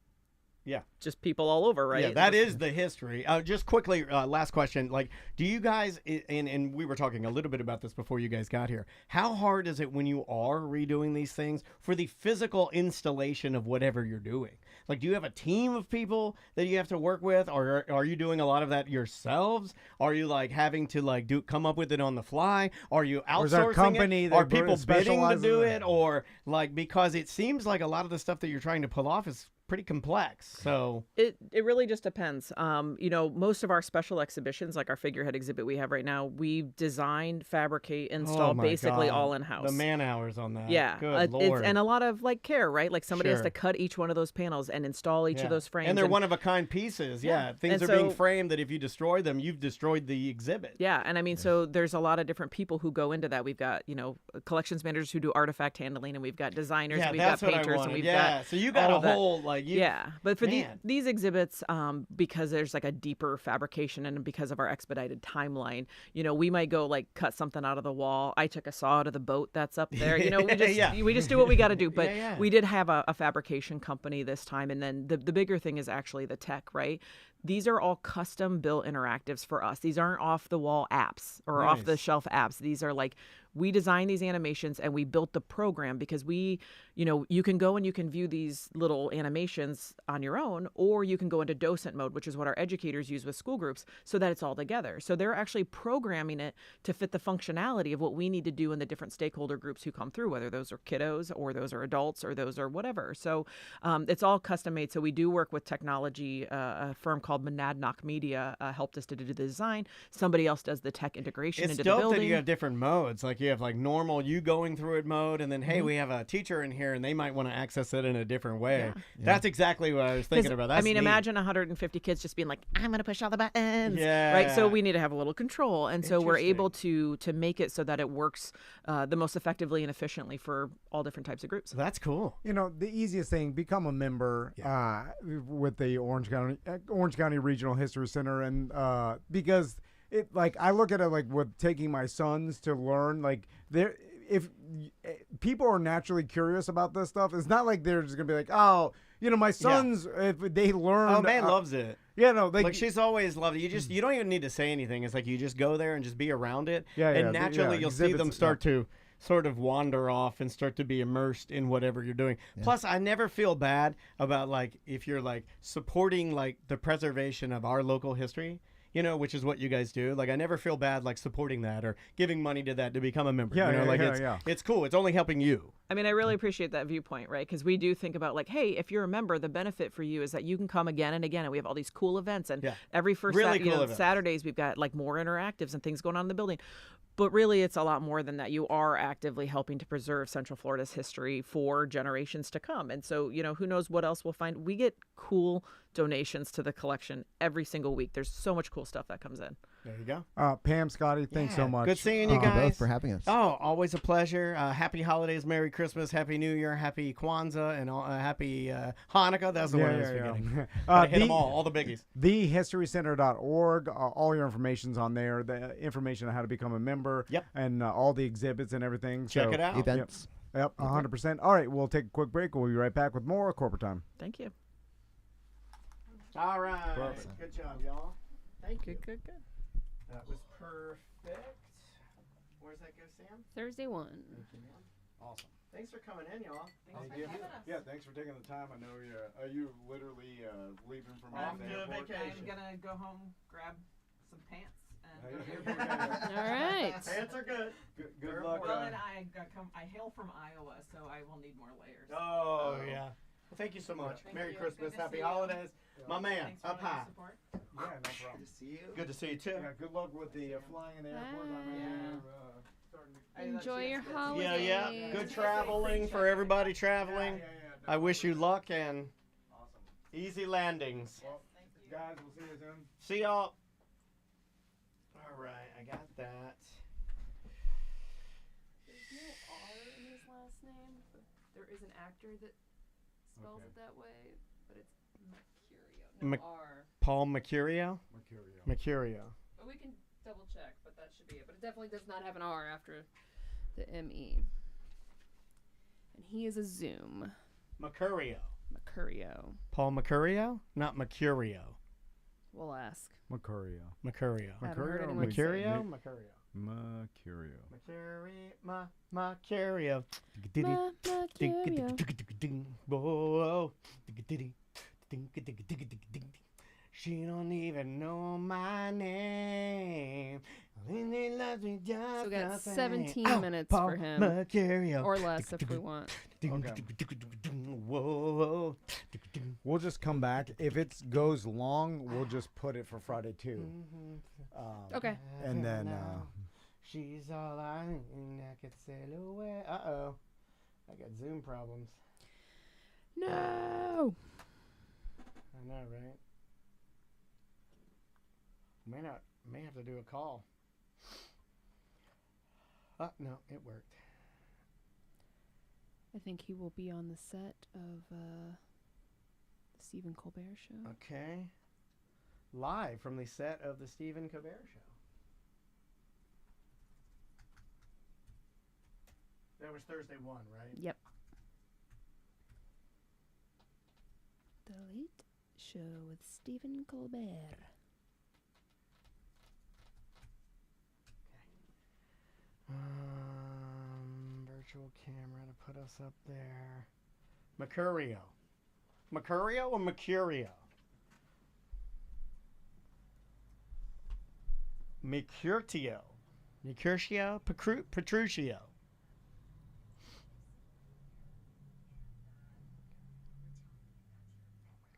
Yeah.
just people all over, right?
Yeah, that is the history. Just quickly, last question. Like, do you guys, and we were talking a little bit about this before you guys got here, how hard is it when you are redoing these things for the physical installation of whatever you're doing? Like, do you have a team of people that you have to work with, or are you doing a lot of that yourselves? Are you like having to like come up with it on the fly? Are you outsourcing
Or is there a company
it?
that
Are people bidding to
specializes
do
in
it? Or like, because it seems like a lot of the stuff that you're trying to pull off is pretty complex. So
It really just depends. You know, most of our special exhibitions, like our figurehead exhibit we have right now, we designed, fabricate, install
oh my
basically
God,
all in house.
The man hours on that.
Yeah,
Good Lord.
and a lot of like care, right? Like somebody has
Sure.
to cut each one of those panels and install each of those frames.
And they're one of a kind pieces. Yeah. Things
And
are being
so-
framed that if you destroy them, you've destroyed the exhibit.
Yeah, and I mean, so there's a lot of different people who go into that. We've got, you know, collections managers who do artifact handling, and we've got designers,
Yeah,
and we've
that's
got
what I
painters, and
wanted.
we've
Yeah,
got
so you got
all
a
of that.
whole like you.
Yeah, but for
Man.
these exhibits, because there's like a deeper fabrication and because of our expedited timeline, you know, we might go like cut something out of the wall. I took a saw out of the boat that's up there. You know, we just do what we got to do. But
Yeah.
we did have a fabrication company this time, and then the bigger thing is actually the tech, right? These are all custom built interactives for us. These aren't off the wall apps or off the
Nice.
shelf apps. These are like, we designed these animations and we built the program because we, you know, you can go and you can view these little animations on your own, or you can go into docent mode, which is what our educators use with school groups, so that it's all together. So they're actually programming it to fit the functionality of what we need to do in the different stakeholder groups who come through, whether those are kiddos or those are adults or those are whatever. So it's all custom made. So we do work with technology. A firm called Monadnock Media helped us to do the design. Somebody else does the tech integration
It's
into
dope
the building.
that you have different modes. Like you have like normal, you going through it mode, and then hey, we have a teacher in here, and they might want to access it in a different way. That's exactly what I was thinking about. That's
I mean,
neat.
imagine 150 kids just being like, "I'm going to push all the buttons."
Yeah.
Right. So we need to have a little control, and so we're able to make it so that it works the most effectively and efficiently for all different types of groups.
That's cool.
You know, the easiest thing, become a member with the Orange County Regional History Center, and because it, like, I look at it like with taking my sons to learn, like if people are naturally curious about this stuff, it's not like they're just gonna be like, oh, you know, my sons, if they learn,
Oh, man loves it.
Yeah, no,
Like she's always loved it. You don't even need to say anything. It's like you just go there and just be around it.
Yeah,
and
yeah,
naturally you'll see them
exhibits,
start to sort of wander off and start to be immersed in whatever you're doing. Plus, I never feel bad about like if you're like supporting like the preservation of our local history, you know, which is what you guys do. Like I never feel bad like supporting that or giving money to that to become a member.
Yeah,
you know,
yeah,
like
yeah,
it's cool. It's only helping you.
I mean, I really appreciate that viewpoint, right? Because we do think about like, hey, if you're a member, the benefit for you is that you can come again and again, and we have all these cool events. And every first
Really cool events.
Saturdays, we've got like more interactives and things going on in the building. But really, it's a lot more than that. You are actively helping to preserve Central Florida's history for generations to come. And so, you know, who knows what else we'll find. We get cool donations to the collection every single week. There's so much cool stuff that comes in.
There you go.
Pam, Scotty, thanks so much.
Good seeing you
Thank you
guys.
both for having us.
Oh, always a pleasure. Happy holidays, Merry Christmas, Happy New Year, Happy Kwanzaa, and Happy Hanukkah. That's the one I was forgetting. Gotta hit them all the biggies.
TheHistoryCenter.org. All your information's on there. The information on how to become a member.
Yep.
And all the exhibits and everything.
Check
So,
it out.
Events.
Yep, 100%. All right, we'll take a quick break. We'll be right back with more Corporate Time.
Thank you.
All right.
Perfect.
Good job, y'all. Thank you.
Good.
That was perfect. Where's that go, Sam?
Thursday 1.
Awesome. Thanks for coming in, y'all.
Thanks for having us.
Yeah, thanks for taking the time. I know you literally leaving from
Off
the
to
airport?
vacation.
I'm gonna go home, grab some pants, and
All right.
Pants are good.
Good luck.
Well, and I hail from Iowa, so I will need more layers.
Oh, yeah. Well, thank you so much.
Thank
Merry
you.
Christmas.
Good to
Happy
see you.
holidays. My man,
Thanks for
up
all your
high.
support.
Yeah, no problem.
see you.
Good to see you, too.
Yeah, good luck with the flying in the airport. I imagine starting to...
Enjoy your
Yeah,
holidays.
yeah. Good traveling for everybody traveling. I wish you luck and easy landings.
Well, guys, we'll see you soon.
See y'all. All right, I got that.
There's no R in his last name. But there is an actor that spells it that way, but it's Mecurio. No R.
Paul Mecurio? Mecurio.
But we can double check, but that should be it. But it definitely does not have an R after the M-E. And he is a Zoom.
Mecurio.
Mecurio.
Paul Mecurio? Not Mecurio.
We'll ask.
Mecurio.
Mecurio.
Haven't heard
Mecurio or
anyone say
Mecurio?
it.
Mecurio.
Mecurio.
Mecurio.
Mecurio.
Whoa. She don't even know my name. So
So we got 17 minutes for him.
Mecurio.
Or less if we want.
Whoa.
We'll just come back. If it goes long, we'll just put it for Friday too.
Okay.
And then
she's all I could sail away. Uh-oh. I got Zoom problems.
No.
I know, right? May have to do a call. No, it worked.
I think he will be on the set of the Stephen Colbert show.
Okay. Live from the set of the Stephen Colbert show. That was Thursday 1, right?
Yep. The Late Show with Stephen Colbert.
Virtual camera to put us up there. Mecurio. Mecurio or Mecurio? Mercutio. Mercutio? Petruchio.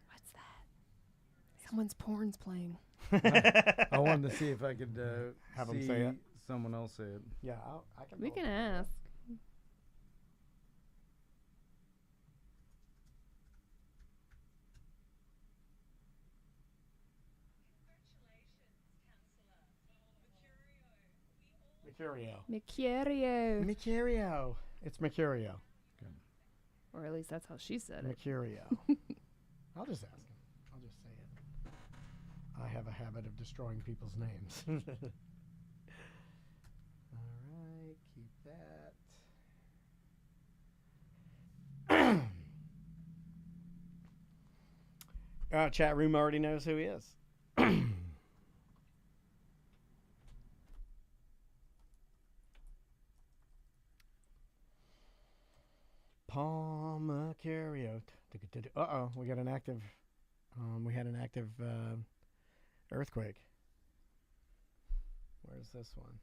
What's that? Someone's porn's playing.
I wanted to see if I could
Have 'em
see
say it.
someone else say it.
Yeah, I can.
We can ask.
Mecurio.
Mecurio.
Mecurio. It's Mecurio.
Or at least that's how she said it.
Mecurio. I'll just ask him. I'll just say it. I have a habit of destroying people's names. All right, keep that. Chat room already knows who he is. Paul Mecurio. Uh-oh, we got an active, we had an active earthquake. Where's this one?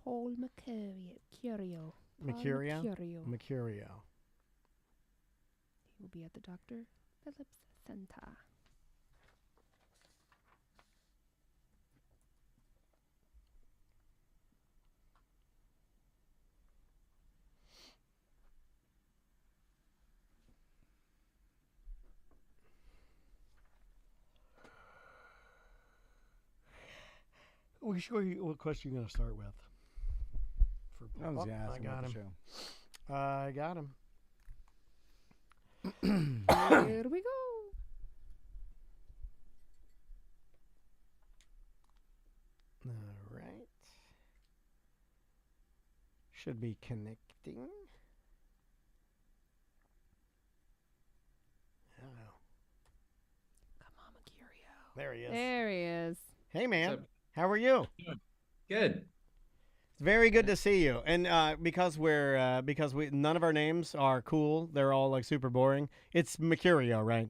Paul Mecurio.
Mecurio?
Mecurio.
Mecurio.
He will be at the Dr. Phillips Center.
What question are you going to start with?
I was
I
asking
got
about the
him.
show.
I got him.
Here we go.
All right. Should be connecting. I don't know.
Come on, Mecurio.
There he is.
There he is.
Hey, man.
What's up?
How are you?
Good.
It's very good to see you. And because we none of our names are cool, they're all like super boring. It's Mecurio, right?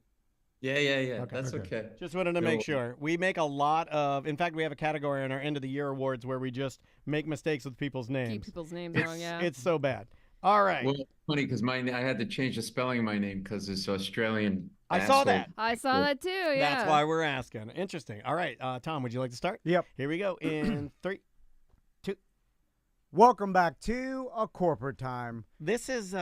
Yeah.
Okay.
That's okay.
Just wanted to make sure. We make a lot of. In fact, we have a category in our end of the year awards where we just make mistakes with people's names.
Keep people's names wrong, yeah.
It's so bad. All right.
Well, it's funny because I had to change the spelling of my name because it's Australian.
I saw
asshole.
that.
I saw that too, yeah.
That's why we're asking. Interesting. All right, Tom, would you like to start?
Yep.
Here we go. In 3, 2.
Welcome back to A Corporate Time.
This is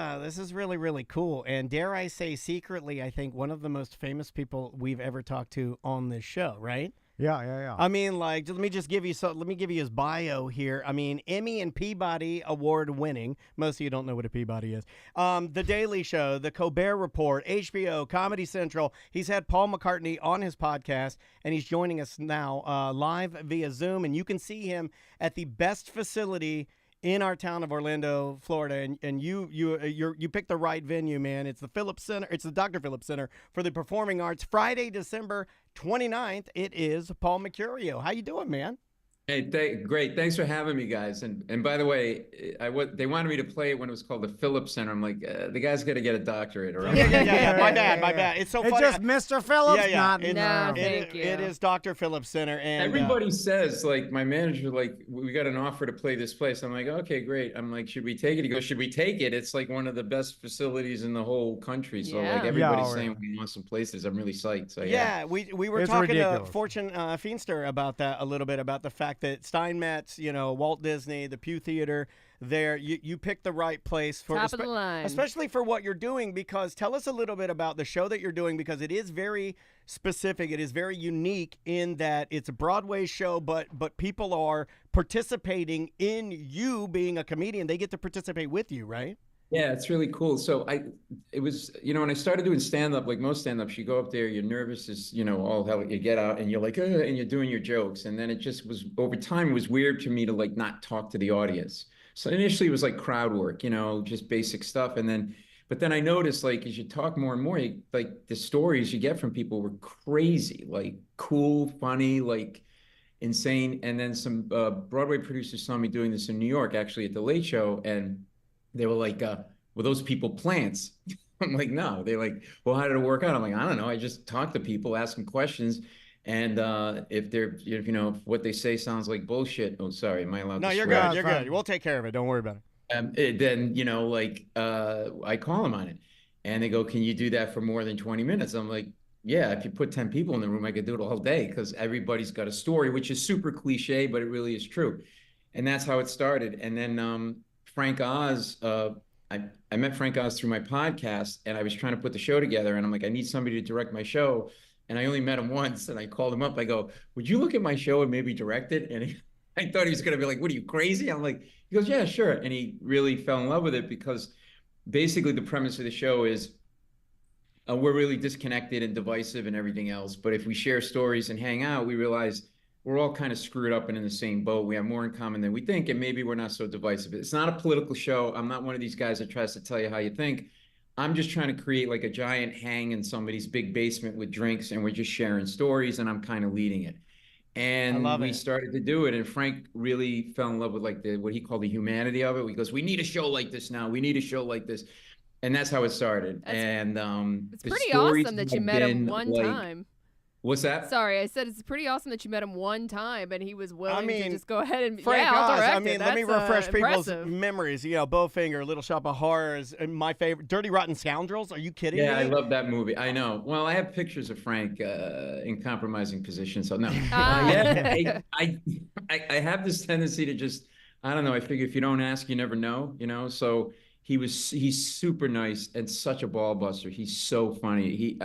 really, really cool. And dare I say, secretly, I think one of the most famous people we've ever talked to on this show, right?
Yeah.
I mean, like, let me give you his bio here. I mean, Emmy and Peabody Award winning. Most of you don't know what a Peabody is. The Daily Show, The Colbert Report, HBO, Comedy Central. He's had Paul McCartney on his podcast, and he's joining us now live via Zoom. And you can see him at the best facility in our town of Orlando, Florida, and you picked the right venue, man. It's the Phillips Center. It's the Dr. Phillips Center for the Performing Arts. Friday, December 29th. It is Paul Mecurio. How you doing, man?
Hey, great. Thanks for having me, guys. And by the way, they wanted me to play it when it was called the Phillips Center. I'm like, the guy's got to get a doctorate. Or
yeah. My bad. It's so funny.
It's just Mr. Phillips.
Yeah.
No, thank you.
It is Dr. Phillips Center, and
everybody says, like, my manager, like, we got an offer to play this place. I'm like, okay, great. I'm like, should we take it? He goes, should we take it? It's like one of the best facilities in the whole country. So like everybody's saying we want some places. I'm really psyched. So
we were talking to Fortune Feenster about that a little bit, about the fact that Steinmetz, Walt Disney, the Pew Theater, there you picked the right place for
top of the line,
especially for what you're doing. Because tell us a little bit about the show that you're doing, because it is very specific. It is very unique in that it's a Broadway show, but people are participating in you being a comedian. They get to participate with you, right?
Yeah, it's really cool. So it was, when I started doing stand-up, like most stand-ups, you go up there, you're nervous as, all hell, you get out and you're like, and you're doing your jokes. And then it just was, over time, it was weird to me to like not talk to the audience. So initially it was like crowd work, just basic stuff. But then I noticed, like, as you talk more and more, like the stories you get from people were crazy, like cool, funny, like insane. And then some Broadway producers saw me doing this in New York, actually at the Late Show. And they were like, were those people plants? I'm like, no. They're like, well, how did it work out? I'm like, I don't know. I just talk to people, ask them questions. And if what they say sounds like bullshit. Oh, sorry. Am I allowed to swear?
No, you're good. You're good. We'll take care of it. Don't worry about it.
Then, I call them on it. And they go, can you do that for more than 20 minutes? I'm like, yeah, if you put 10 people in the room, I could do it all day, because everybody's got a story, which is super cliche, but it really is true. And that's how it started. And then Frank Oz, I met Frank Oz through my podcast, and I was trying to put the show together, and I'm like, I need somebody to direct my show. And I only met him once, and I called him up. I go, would you look at my show and maybe direct it? And I thought he was going to be like, what are you, crazy? I'm like, he goes, yeah, sure. And he really fell in love with it, because basically the premise of the show is we're really disconnected and divisive and everything else. But if we share stories and hang out, we realize we're all kind of screwed up and in the same boat. We have more in common than we think, and maybe we're not so divisive. It's not a political show. I'm not one of these guys that tries to tell you how you think. I'm just trying to create like a giant hang in somebody's big basement with drinks, and we're just sharing stories, and I'm kind of leading it. And we started to do it, and Frank really fell in love with like what he called the humanity of it. He goes, we need a show like this now. We need a show like this. And that's how it started.
It's pretty awesome that you met him one time.
What's that?
Sorry, I said it's pretty awesome that you met him one time and he was willing to just go ahead and
Frank
I'll
Oz,
direct it.
let me refresh people's
impressive.
memories. Bowfinger, Little Shop of Horrors, and my favorite, Dirty Rotten Scoundrels. Are you kidding me?
Yeah, I love that movie. I know. Well, I have pictures of Frank in compromising positions. So no, I have this tendency to just, I don't know. I figure if you don't ask, you never know. So he's super nice and such a ball buster. He's so funny.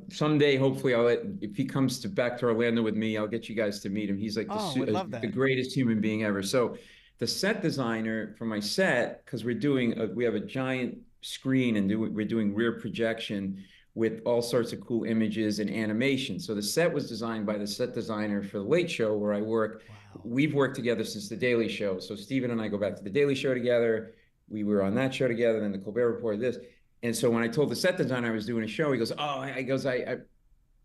Someday, hopefully, if he comes back to Orlando with me, I'll get you guys to meet him. He's like the greatest human being ever. So the set designer for my set, because we have a giant screen, and we're doing rear projection with all sorts of cool images and animation. So the set was designed by the set designer for the Late Show, where I work. Wow. We've worked together since the Daily Show. So Stephen and I go back to the Daily Show together. We were on that show together, then the Colbert Report, this. And so when I told the set designer I was doing a show, he goes, I've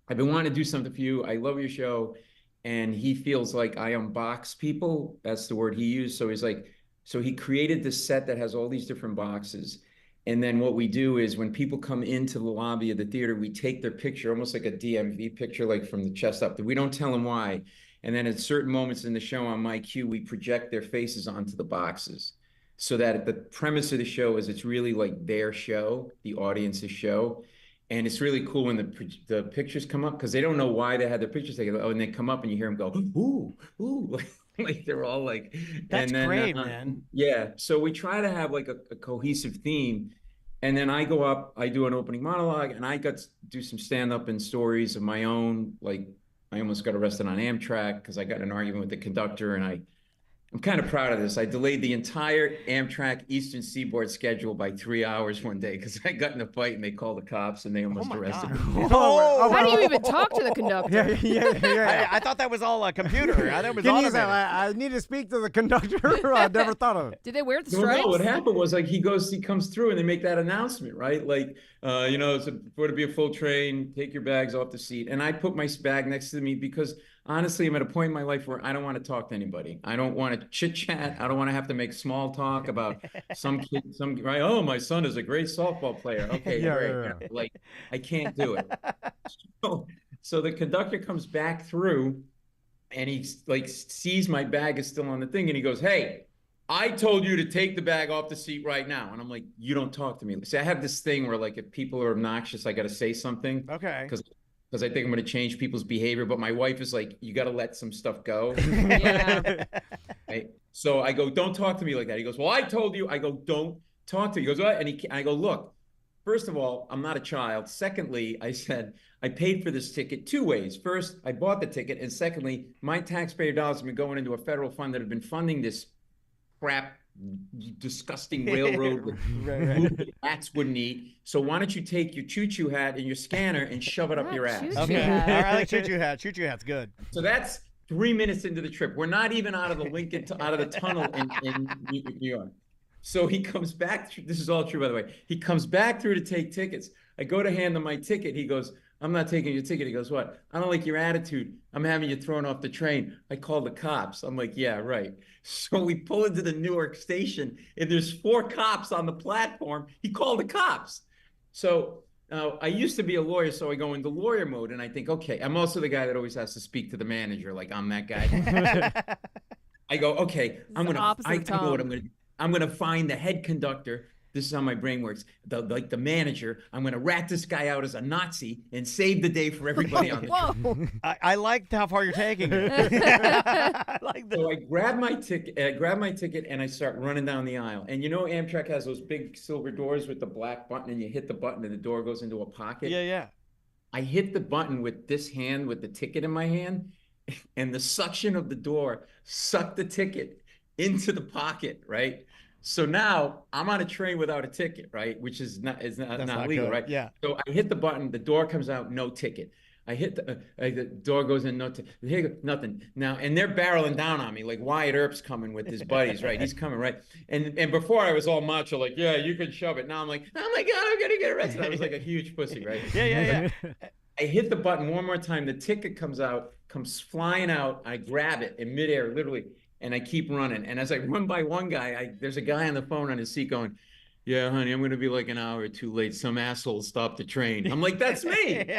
been wanting to do something for you. I love your show. And he feels like I unbox people. That's the word he used. So he's like, so he created this set that has all these different boxes. And then what we do is when people come into the lobby of the theater, we take their picture, almost like a DMV picture, like from the chest up. We don't tell them why. And then at certain moments in the show on my cue, we project their faces onto the boxes. So that the premise of the show is it's really like their show, the audience's show. And it's really cool when the pictures come up, because they don't know why they had their pictures taken. And they come up and you hear them go, ooh, like they're all like.
That's great, man.
Yeah. So we try to have like a cohesive theme. And then I go up, I do an opening monologue, and I got to do some stand-up and stories of my own, like I almost got arrested on Amtrak because I got in an argument with the conductor, and I'm kind of proud of this. I delayed the entire Amtrak Eastern Seaboard schedule by 3 hours one day because I got in a fight and they called the cops and they almost arrested me.
How do you even talk to the conductor?
Yeah.
I thought that was all a computer. That was
Can you
automated.
say, I need to speak to the conductor. I never thought of it.
Did they wear the
No,
stripes?
what happened was like he comes through and they make that announcement, right? Like, it's for to be a full train, take your bags off the seat. And I put my bag next to me because honestly, I'm at a point in my life where I don't want to talk to anybody. I don't want to chit chat. I don't want to have to make small talk about some kid, right? Oh, my son is a great softball player. Okay, great. Yeah. Like, I can't do it. So the conductor comes back through and he like sees my bag is still on the thing and he goes, "Hey, I told you to take the bag off the seat right now." And I'm like, "You don't talk to me." See, I have this thing where like if people are obnoxious, I got to say something.
Okay.
Because I think I'm going to change people's behavior. But my wife is like, "You got to let some stuff go."
Yeah.
Right? So I go, "Don't talk to me like that." He goes, "Well, I told you." I go, "Don't talk to me." He goes, "What?" And I go, "Look, first of all, I'm not a child. Secondly, I said, I paid for this ticket 2 ways. First, I bought the ticket. And secondly, my taxpayer dollars have been going into a federal fund that have been funding this crap, disgusting railroad with food that rats wouldn't eat. So why don't you take your choo-choo hat and your scanner and shove it up your ass?"
Okay. All right, I like choo-choo hat. Choo-choo hat's good.
So that's 3 minutes into the trip. We're not even out of the Lincoln, out of the tunnel in New York. So he comes back. This is all true, by the way. He comes back through to take tickets. I go to hand him my ticket. He goes, "I'm not taking your ticket." He goes, "What?" "I don't like your attitude. I'm having you thrown off the train. I called the cops." I'm like, "Yeah, right." So we pull into the Newark station and there's 4 cops on the platform. He called the cops. So I used to be a lawyer, so I go into lawyer mode and I think, okay, I'm also the guy that always has to speak to the manager. Like I'm that guy. I go, okay, I know what I'm going to do. I'm going to find the head conductor. This is how my brain works. The manager. I'm going to rat this guy out as a Nazi and save the day for everybody on the train.
I liked how far you're taking it. I like that.
So I grab my ticket and I start running down the aisle. And you know, Amtrak has those big silver doors with the black button, and you hit the button and the door goes into a pocket.
Yeah.
I hit the button with this hand with the ticket in my hand, and the suction of the door sucked the ticket into the pocket, right? So now I'm on a train without a ticket, right? Which is not legal,
good.
right?
Yeah.
So I hit the button, the door comes out, no ticket. I hit the door goes in, no ticket. Here, nothing. Now, and they're barreling down on me like Wyatt Earp's coming with his buddies, right? He's coming, right? And before I was all macho, like, "Yeah, you can shove it." Now I'm like, "Oh my God, I'm gonna get arrested." I was like a huge pussy, right?
Yeah.
I hit the button one more time. The ticket comes flying out. I grab it in midair, literally. And I keep running. And as I run by one guy, there's a guy on the phone on his seat going, "Yeah, honey, I'm going to be like an hour or 2 late. Some asshole stopped the train." I'm like, "That's me."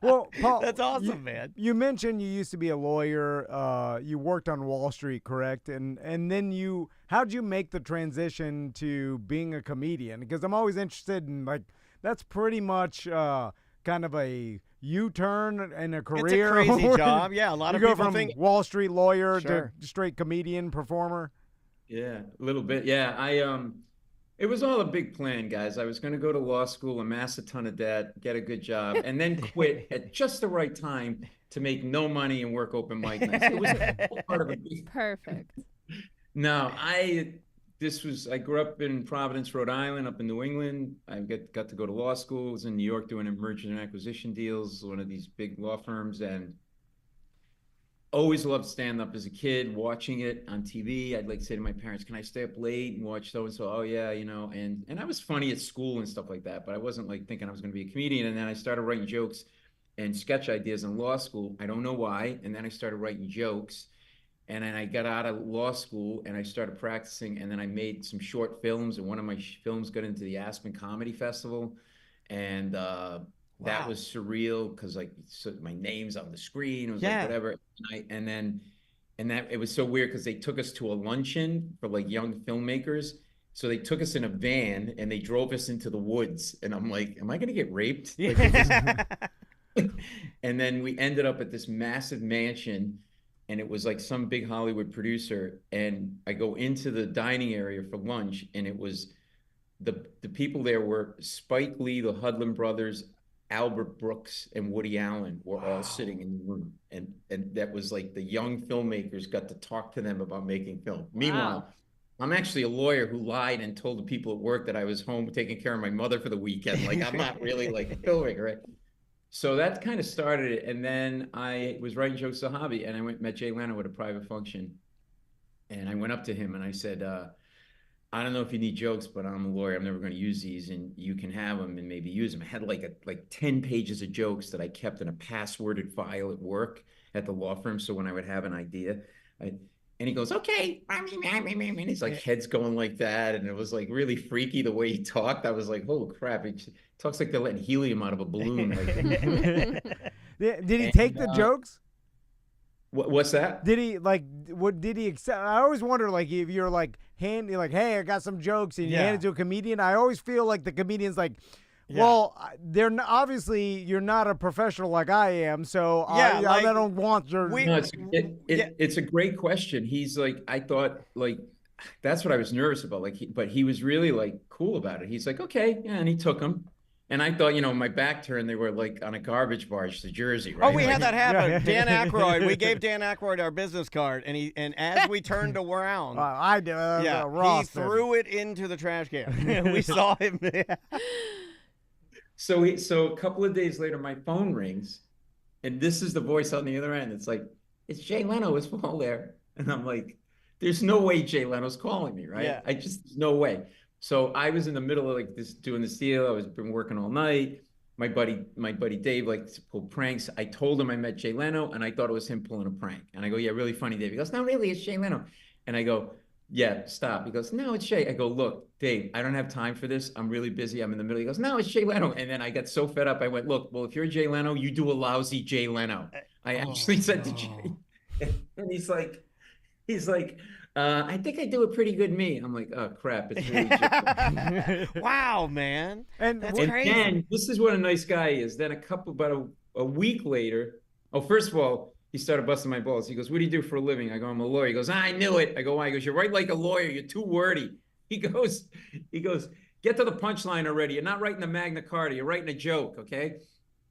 Well, Paul,
that's awesome, man.
You mentioned you used to be a lawyer. You worked on Wall Street, correct? And then how'd you make the transition to being a comedian? Because I'm always interested in, like, that's pretty much kind of a U-turn in a career.
It's a crazy job. Yeah, a lot of people
go from
think
Wall Street lawyer
Sure.
to straight comedian performer.
Yeah, a little bit. Yeah, it was all a big plan, guys. I was going to go to law school, amass a ton of debt, get a good job, and then quit at just the right time to make no money and work open mic nights. It was part of a big...
Perfect.
No, I grew up in Providence, Rhode Island, up in New England. I got to go to law school. I was in New York doing merger and acquisition deals, one of these big law firms, and always loved stand-up as a kid, watching it on TV. I'd like say to my parents, "Can I stay up late and watch so-and-so?" "Oh, yeah, and I was funny at school and stuff like that, but I wasn't like thinking I was going to be a comedian. And then I started writing jokes and sketch ideas in law school. I don't know why. And then I started writing jokes. And then I got out of law school and I started practicing. And then I made some short films. And one of my films got into the Aspen Comedy Festival. And that was surreal because my name's on the screen. It was like whatever. And that it was so weird because they took us to a luncheon for like young filmmakers. So they took us in a van and they drove us into the woods. And I'm like, am I going to get raped? And then we ended up at this massive mansion. And it was like some big Hollywood producer. And I go into the dining area for lunch, and it was the people there were Spike Lee, the Hudlin brothers, Albert Brooks and Woody Allen were all sitting in the room, and that was like the young filmmakers got to talk to them about making film. Meanwhile, I'm actually a lawyer who lied and told the people at work that I was home taking care of my mother for the weekend. Like, I'm not really like a filmmaker, right? So that kind of started it. And then I was writing jokes to hobby, and I met Jay Leno at a private function. And I went up to him and I said, I don't know if you need jokes, but I'm a lawyer. I'm never going to use these, and you can have them and maybe use them. I had like 10 pages of jokes that I kept in a passworded file at work at the law firm. So when I would have an idea, and he goes, okay. And he's like heads going like that. And it was like really freaky the way he talked. I was like, oh crap. He talks like they're letting helium out of a balloon.
Did he take the jokes?
What's that?
Did he what did he accept? I always wonder, like, if you're like handing, like, hey, I got some jokes, and you hand it to a comedian. I always feel like the comedian's like, well, they're obviously you're not a professional like I am, so I don't want your.
No, it's a great question. He's like, I thought, like, that's what I was nervous about. Like, but he was really like cool about it. He's like, okay, yeah, and he took them. And I thought, my back turned, they were like on a garbage barge to Jersey, right?
Oh, we had that happen. Dan Aykroyd, we gave Dan Aykroyd our business card, and as we turned around,
I did.
He threw it into the trash can. We saw him.
So a couple of days later, my phone rings, and this is the voice on the other end. It's like, it's Jay Leno. Is Paul there? And I'm like, there's no way Jay Leno's calling me, right?
Yeah.
There's no way. So I was in the middle of like this, doing this deal. Been working all night. My buddy Dave likes to pull pranks. I told him I met Jay Leno, and I thought it was him pulling a prank. And I go, yeah, really funny, Dave. He goes, no, really, it's Jay Leno. And I go, yeah, stop. He goes, no, it's Jay. I go, look, Dave, I don't have time for this. I'm really busy. I'm in the middle. He goes, no, it's Jay Leno. And then I got so fed up. I went, look, well, if you're Jay Leno, you do a lousy Jay Leno. I actually said to Jay. And he's like, I think I do a pretty good me. I'm like, oh crap, it's really Jay.
Wow, man. And that's crazy.
And this is what a nice guy is. Then about a week later, first of all, he started busting my balls. He goes, what do you do for a living? I go, I'm a lawyer. He goes, I knew it. I go, why? He goes, you're right like a lawyer. You're too wordy. He goes, get to the punchline already. You're not writing the Magna Carta. You're writing a joke, okay?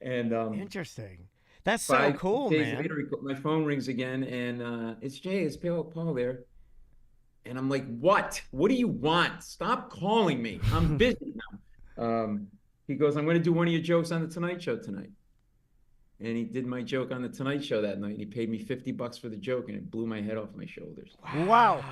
And
interesting. That's so cool, man.
Later, my phone rings again, and it's Jay. It's Paul there. And I'm like, what? What do you want? Stop calling me. I'm busy now. He goes, I'm going to do one of your jokes on the Tonight Show tonight. And he did my joke on the Tonight Show that night, and he paid me $50 for the joke, and it blew my head off my shoulders.
Wow.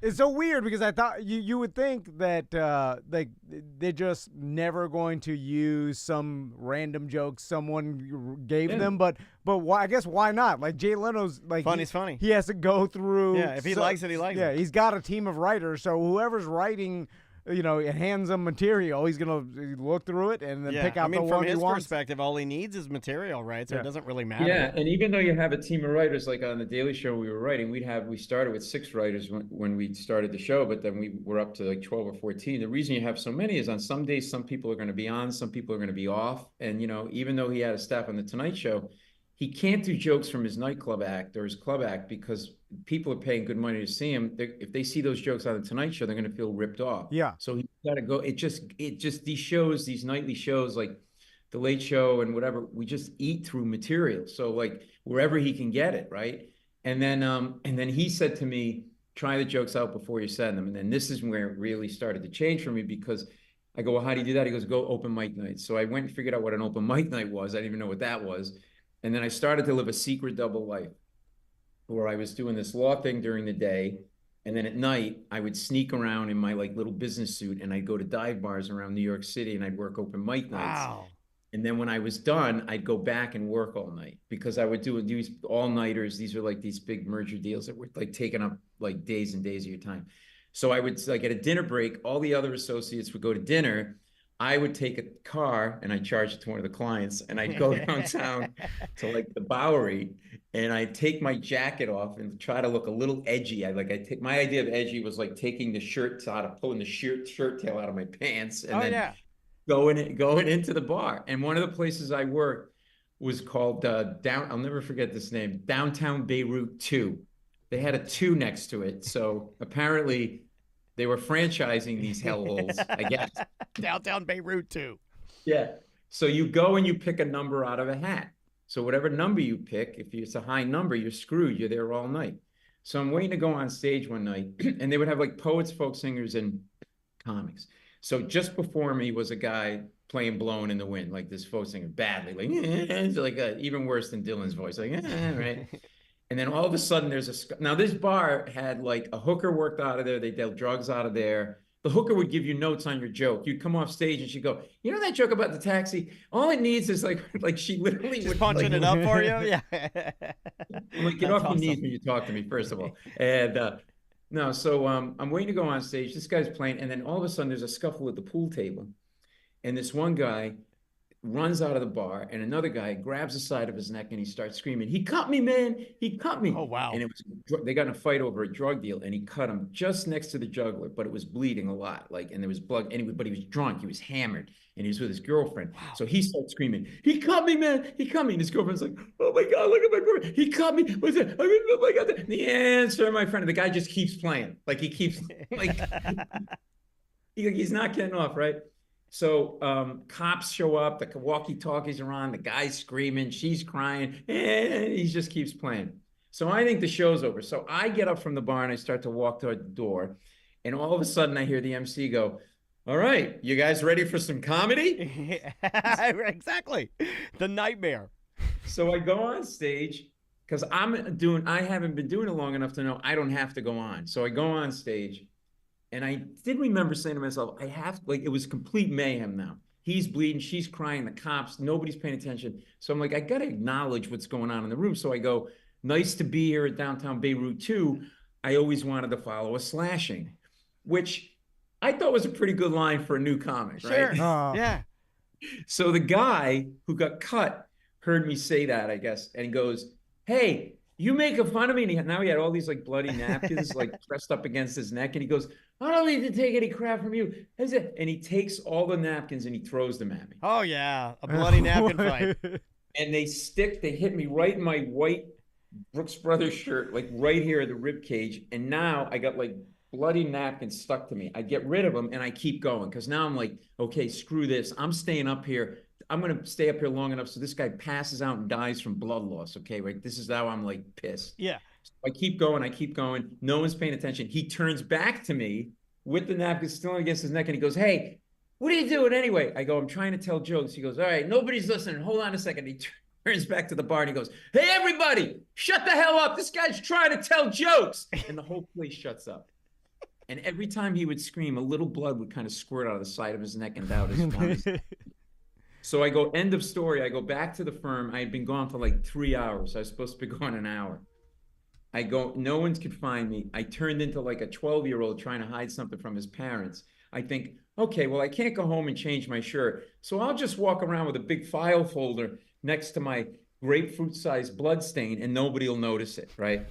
It's so weird because I thought you would think that they're just never going to use some random joke someone gave them, but why? I guess why not? Like Jay Leno's like
funny's funny.
He has to go through.
Yeah, if he likes it, he likes it.
Yeah, he's got a team of writers, so whoever's writing, hands him material, he's gonna look through it and then pick out the one he wants.
From his perspective, all he needs is material, right? So it doesn't really matter.
Yeah, and even though you have a team of writers, like on the Daily Show we were writing, we started with 6 writers when we started the show, but then we were up to like 12 or 14. The reason you have so many is on some days some people are going to be on, some people are going to be off, and even though he had a staff on the Tonight Show, he can't do jokes from his nightclub act or his club act because people are paying good money to see him. If they see those jokes on the Tonight Show, they're going to feel ripped off.
Yeah.
So he's got to go. It just these nightly shows like the Late Show and whatever, we just eat through material. So like wherever he can get it, right? And then he said to me, try the jokes out before you send them. And then this is where it really started to change for me because I go, well, how do you do that? He goes, go open mic night. So I went and figured out what an open mic night was. I didn't even know what that was. And then I started to live a secret double life where I was doing this law thing during the day. And then at night, I would sneak around in my like little business suit and I'd go to dive bars around New York City and I'd work open mic nights.
Wow.
And then when I was done, I'd go back and work all night because I would do these all-nighters. These are like these big merger deals that were like taking up like days and days of your time. So I would like at a dinner break, all the other associates would go to dinner. I would take a car and I'd charge it to one of the clients and I'd go downtown to like the Bowery and I'd take my jacket off and try to look a little edgy. My idea of edgy was like taking the shirt out of pulling the shirt tail out of my pants and going into the bar. And one of the places I worked was called I'll never forget this name, Downtown Beirut 2. They had a 2 next to it. So apparently they were franchising these hellholes, I guess.
Downtown Beirut 2.
Yeah. So you go and you pick a number out of a hat. So whatever number you pick, if it's a high number, you're screwed. You're there all night. So I'm waiting to go on stage one night, and they would have like poets, folk singers, and comics. So just before me was a guy playing "Blowing in the Wind," like this folk singer, badly, like even worse than Dylan's voice, like right. And then all of a sudden, now this bar had like a hooker worked out of there. They dealt drugs out of there. The hooker would give you notes on your joke. You'd come off stage and she'd go, "You know that joke about the taxi? All it needs is like she literally
Just
would
punching it up for you." Yeah.
I'm like, get off your knees when you talk to me, first of all. And no, so I'm waiting to go on stage. This guy's playing, and then all of a sudden there's a scuffle at the pool table, and this one guy runs out of the bar, and another guy grabs the side of his neck and he starts screaming, "He cut me, man! He cut me!"
Oh, wow.
And they got in a fight over a drug deal, and he cut him just next to the jugular, but it was bleeding a lot, and there was blood. Anyway, but he was drunk, he was hammered, and he was with his girlfriend. Wow. So he starts screaming, "He cut me, man! He cut me!" And his girlfriend's like, "Oh my God, look at my girlfriend! He cut me! What's it? I mean, oh my God!" The answer, my friend, the guy just keeps playing, he keeps he's not getting off, right? So cops show up, the walkie-talkies are on, the guy's screaming, she's crying, and he just keeps playing. So I think the show's over. So I get up from the bar and I start to walk toward the door, and all of a sudden I hear the MC go, "All right, you guys ready for some comedy?"
Exactly. The nightmare.
So I go on stage because I haven't been doing it long enough to know I don't have to go on. So I go on stage. And I did remember saying to myself, it was complete mayhem now. He's bleeding, she's crying, the cops, nobody's paying attention. So I'm like, I got to acknowledge what's going on in the room. So I go, "Nice to be here at downtown Beirut too. I always wanted to follow a slashing," which I thought was a pretty good line for a new comic,
sure.
Right?
Yeah.
So the guy who got cut heard me say that, I guess, and he goes, "Hey, you making fun of me?" And now he had all these bloody napkins pressed up against his neck, and he goes, "I don't need to take any crap from you." And he takes all the napkins and he throws them at me.
Oh yeah, a bloody napkin fight.
And they hit me right in my white Brooks Brothers shirt, right here at the rib cage. And now I got bloody napkins stuck to me. I get rid of them and I keep going because now I'm like, okay, screw this. I'm staying up here. I'm going to stay up here long enough so this guy passes out and dies from blood loss. Okay, right? This is how I'm pissed.
Yeah.
So I keep going. No one's paying attention. He turns back to me with the napkin still against his neck and he goes, "Hey, what are you doing anyway?" I go, "I'm trying to tell jokes." He goes, "All right, nobody's listening. Hold on a second." He turns back to the bar and he goes, "Hey, everybody, shut the hell up. This guy's trying to tell jokes." And the whole place shuts up. And every time he would scream, a little blood would kind of squirt out of the side of his neck and down his lungs. So I go, end of story. I go back to the firm. I had been gone for 3 hours. I was supposed to be gone an hour. I go, no one could find me. I turned into a 12-year-old trying to hide something from his parents. I think, okay, well, I can't go home and change my shirt. So I'll just walk around with a big file folder next to my grapefruit-sized blood stain and nobody will notice it, right?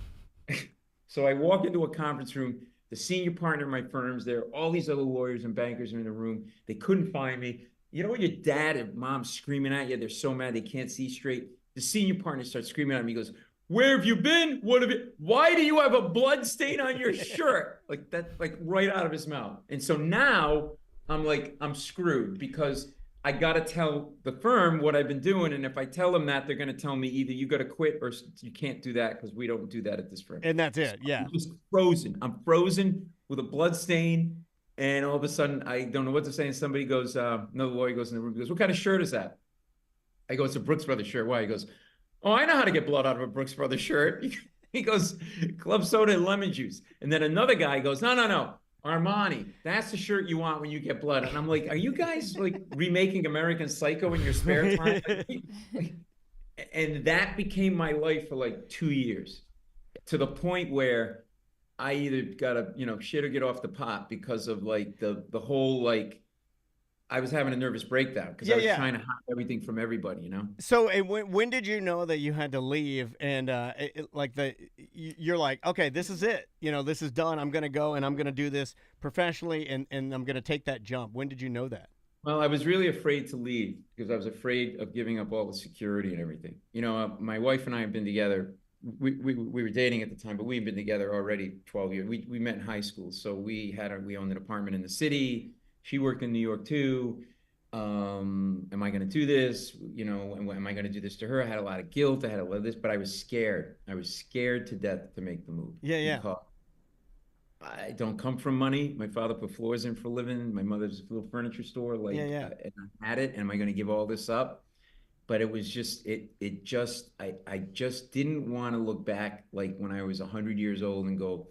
So I walk into a conference room. The senior partner of my firm's there. All these other lawyers and bankers are in the room. They couldn't find me. You know when your dad and mom's screaming at you, they're so mad they can't see straight? The senior partner starts screaming at me. He goes, "Where have you been? Why do you have a blood stain on your shirt?" Right out of his mouth. And so now I'm screwed because I got to tell the firm what I've been doing. And if I tell them that, they're going to tell me either you got to quit or you can't do that because we don't do that at this firm.
And that's it. Yeah.
I'm just frozen. I'm frozen with a blood stain. And all of a sudden, I don't know what to say. And somebody goes, another lawyer goes in the room, goes, "What kind of shirt is that?" I go, "It's a Brooks Brothers shirt." "Why?" He goes, "Oh, I know how to get blood out of a Brooks Brothers shirt." He goes, "Club soda and lemon juice." And then another guy goes, No, Armani. That's the shirt you want when you get blood." And I'm like, are you guys remaking American Psycho in your spare time? And that became my life for 2 years, to the point where I either gotta, shit or get off the pot because of the whole I was having a nervous breakdown because I was trying to hide everything from everybody,
So when did you know that you had to leave and you're like, okay, this is it. This is done. I'm going to go and I'm going to do this professionally and I'm going to take that jump. When did you know that?
Well, I was really afraid to leave because I was afraid of giving up all the security and everything. My wife and I have been together. We were dating at the time, but we've been together already 12 years. We met in high school. So we owned an apartment in the city. She worked in New York too. am I going to do this? You know, am I going to do this to her? I had a lot of guilt. I had a lot of this, but I was scared. I was scared to death to make the move.
Yeah.
Because I don't come from money. My father put floors in for a living. My mother's a little furniture store. Like, and I had it. And am I going to give all this up? But it was just, I just didn't want to look back like when I was 100 years old and go,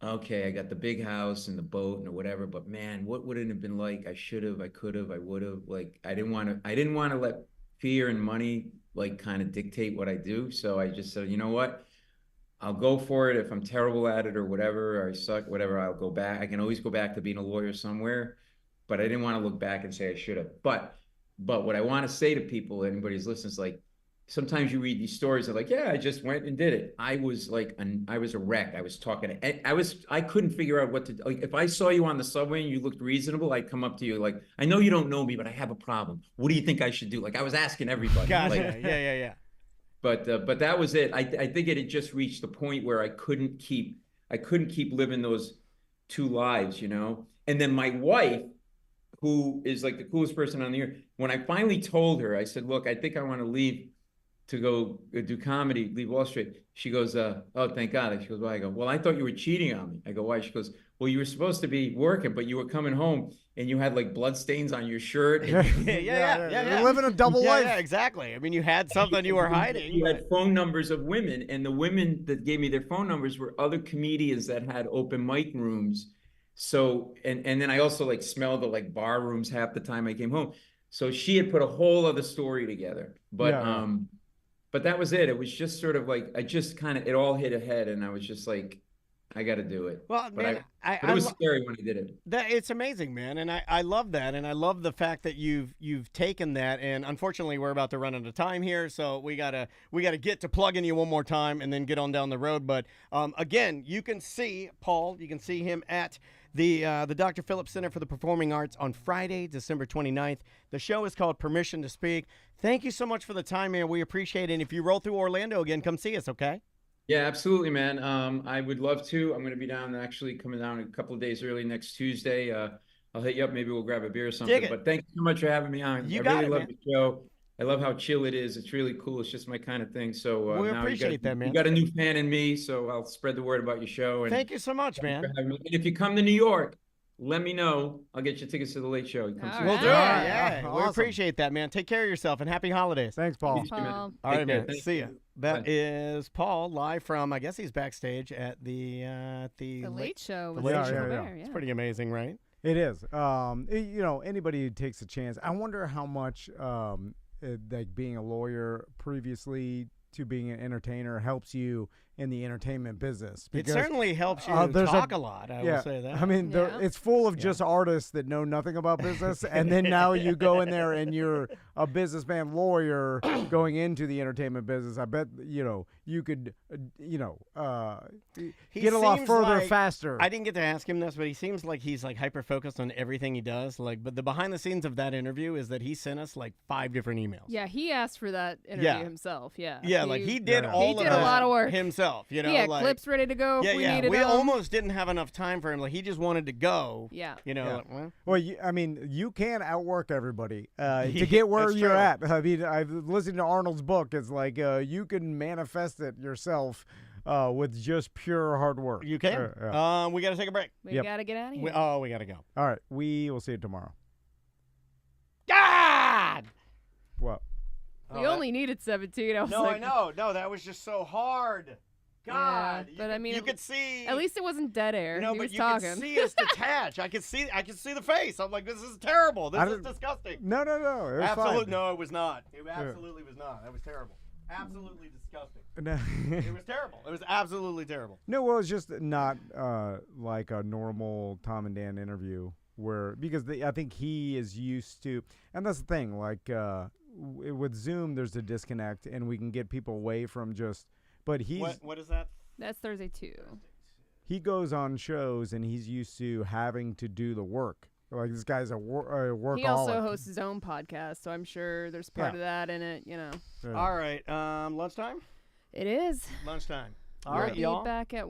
okay, I got the big house and the boat and whatever, but man, what would it have been like? I should have, I could have, I would have. Like, I didn't want to let fear and money like kind of dictate what I do. So I just said, you know what? I'll go for it. If I'm terrible at it or whatever, or I suck, whatever, I'll go back. I can always go back to being a lawyer somewhere, but I didn't want to look back and say I should have. But what I want to say to people, anybody who's listening, is like, sometimes you read these stories of like, yeah, I just went and did it. I was like, I was a wreck. I was talking, I couldn't figure out what to do. Like, if I saw you on the subway and you looked reasonable, I'd come up to you like, I know you don't know me, but I have a problem. What do you think I should do? Like, I was asking everybody.
Gotcha.
Like,
Yeah.
But that was it. I think it had just reached the point where I couldn't keep living those two lives, you know? And then my wife, who is like the coolest person on the earth, when I finally told her, I said, look, I think I want to leave to go do comedy, leave Wall Street. She goes, oh, thank God. She goes, why? I go, well, I thought you were cheating on me. I go, why? She goes, well, you were supposed to be working, but you were coming home and you had like blood stains on your shirt.
Yeah.
You're living a double life.
Yeah, exactly. I mean, you had something you were hiding.
You had phone numbers of women, and the women that gave me their phone numbers were other comedians that had open mic rooms. So, and then I also like smelled the like bar rooms half the time I came home. So she had put a whole other story together. But that was it. It was just sort of like, it all hit ahead, and I was just like, I got to do it.
Well,
but
man,
it was scary when I did it.
It's amazing, man, and I love that, and I love the fact that you've taken that. And unfortunately, we're about to run out of time here, so we gotta get to plugging you one more time, and then get on down the road. But again, you can see Paul. You can see him at the Dr. Phillips Center for the Performing Arts on Friday, December 29th. The show is called Permission to Speak. Thank you so much for the time, man. We appreciate it. And if you roll through Orlando again, come see us, okay?
Yeah, absolutely, man. I would love to. I'm going to be coming down a couple of days early next Tuesday. I'll hit you up. Maybe we'll grab a beer or something. But thank you so much for having me on. I really love the show. I love how chill it is. It's really cool. It's just my kind of thing. So
we appreciate that, man.
You got a new fan in me, so I'll spread the word about your show. And
thank you so much, man.
And if you come to New York, let me know. I'll get you tickets to the Late Show.
We'll do it. Yeah, awesome. We appreciate that, man. Take care of yourself and happy holidays.
Thanks, Paul.
All right, man. See ya. That is Paul live from, I guess he's backstage at the
Late Show.
The Late Show.
Yeah.
It's pretty amazing, right?
It is. You know, anybody who takes a chance. I wonder how much like being a lawyer previously to being an entertainer helps you in the entertainment business.
Because, it certainly helps you talk a lot, I will say that.
I mean, it's full of just artists that know nothing about business, and then now you go in there and you're a businessman lawyer going into the entertainment business. I bet, you could, get a lot further faster.
I didn't get to ask him this, but he seems like he's like hyper-focused on everything he does. But the behind the scenes of that interview is that he sent us like 5 different emails.
Yeah, he asked for that interview himself. Yeah.
Yeah, he did all of
a lot of work
himself. He
had clips ready to go if we needed
we
them.
almost didn't have enough time for him. Like, he just wanted to go.
Yeah.
Well, you can outwork everybody to get where you're at. I mean, I've listened to Arnold's book. It's like you can manifest it yourself with just pure hard work.
You can. We got to take a break.
We got to get out of here.
We got to go.
All right. We will see you tomorrow.
God!
What?
We only needed 17. I
know. No, that was just so hard. God,
but I mean,
you could see.
At least it wasn't dead air.
No, but you could see us detach. I could see the face. I'm like, this is terrible. This is disgusting.
No. It was
absolutely no. It was not. It absolutely was not. That was terrible. Absolutely disgusting.
No.
It was terrible. It was absolutely terrible.
No, well, it's just not like a normal Tom and Dan interview because I think he is used to, and that's the thing. Like with Zoom, there's a disconnect, and we can get people away from just. But
what is that?
That's Thursday 2.
He goes on shows and he's used to having to do the work. Like, this guy's a workaholic.
He also hosts his own podcast, so I'm sure there's part of that in it.
All right, lunchtime.
It is
lunchtime.
All right, y'all. Be back at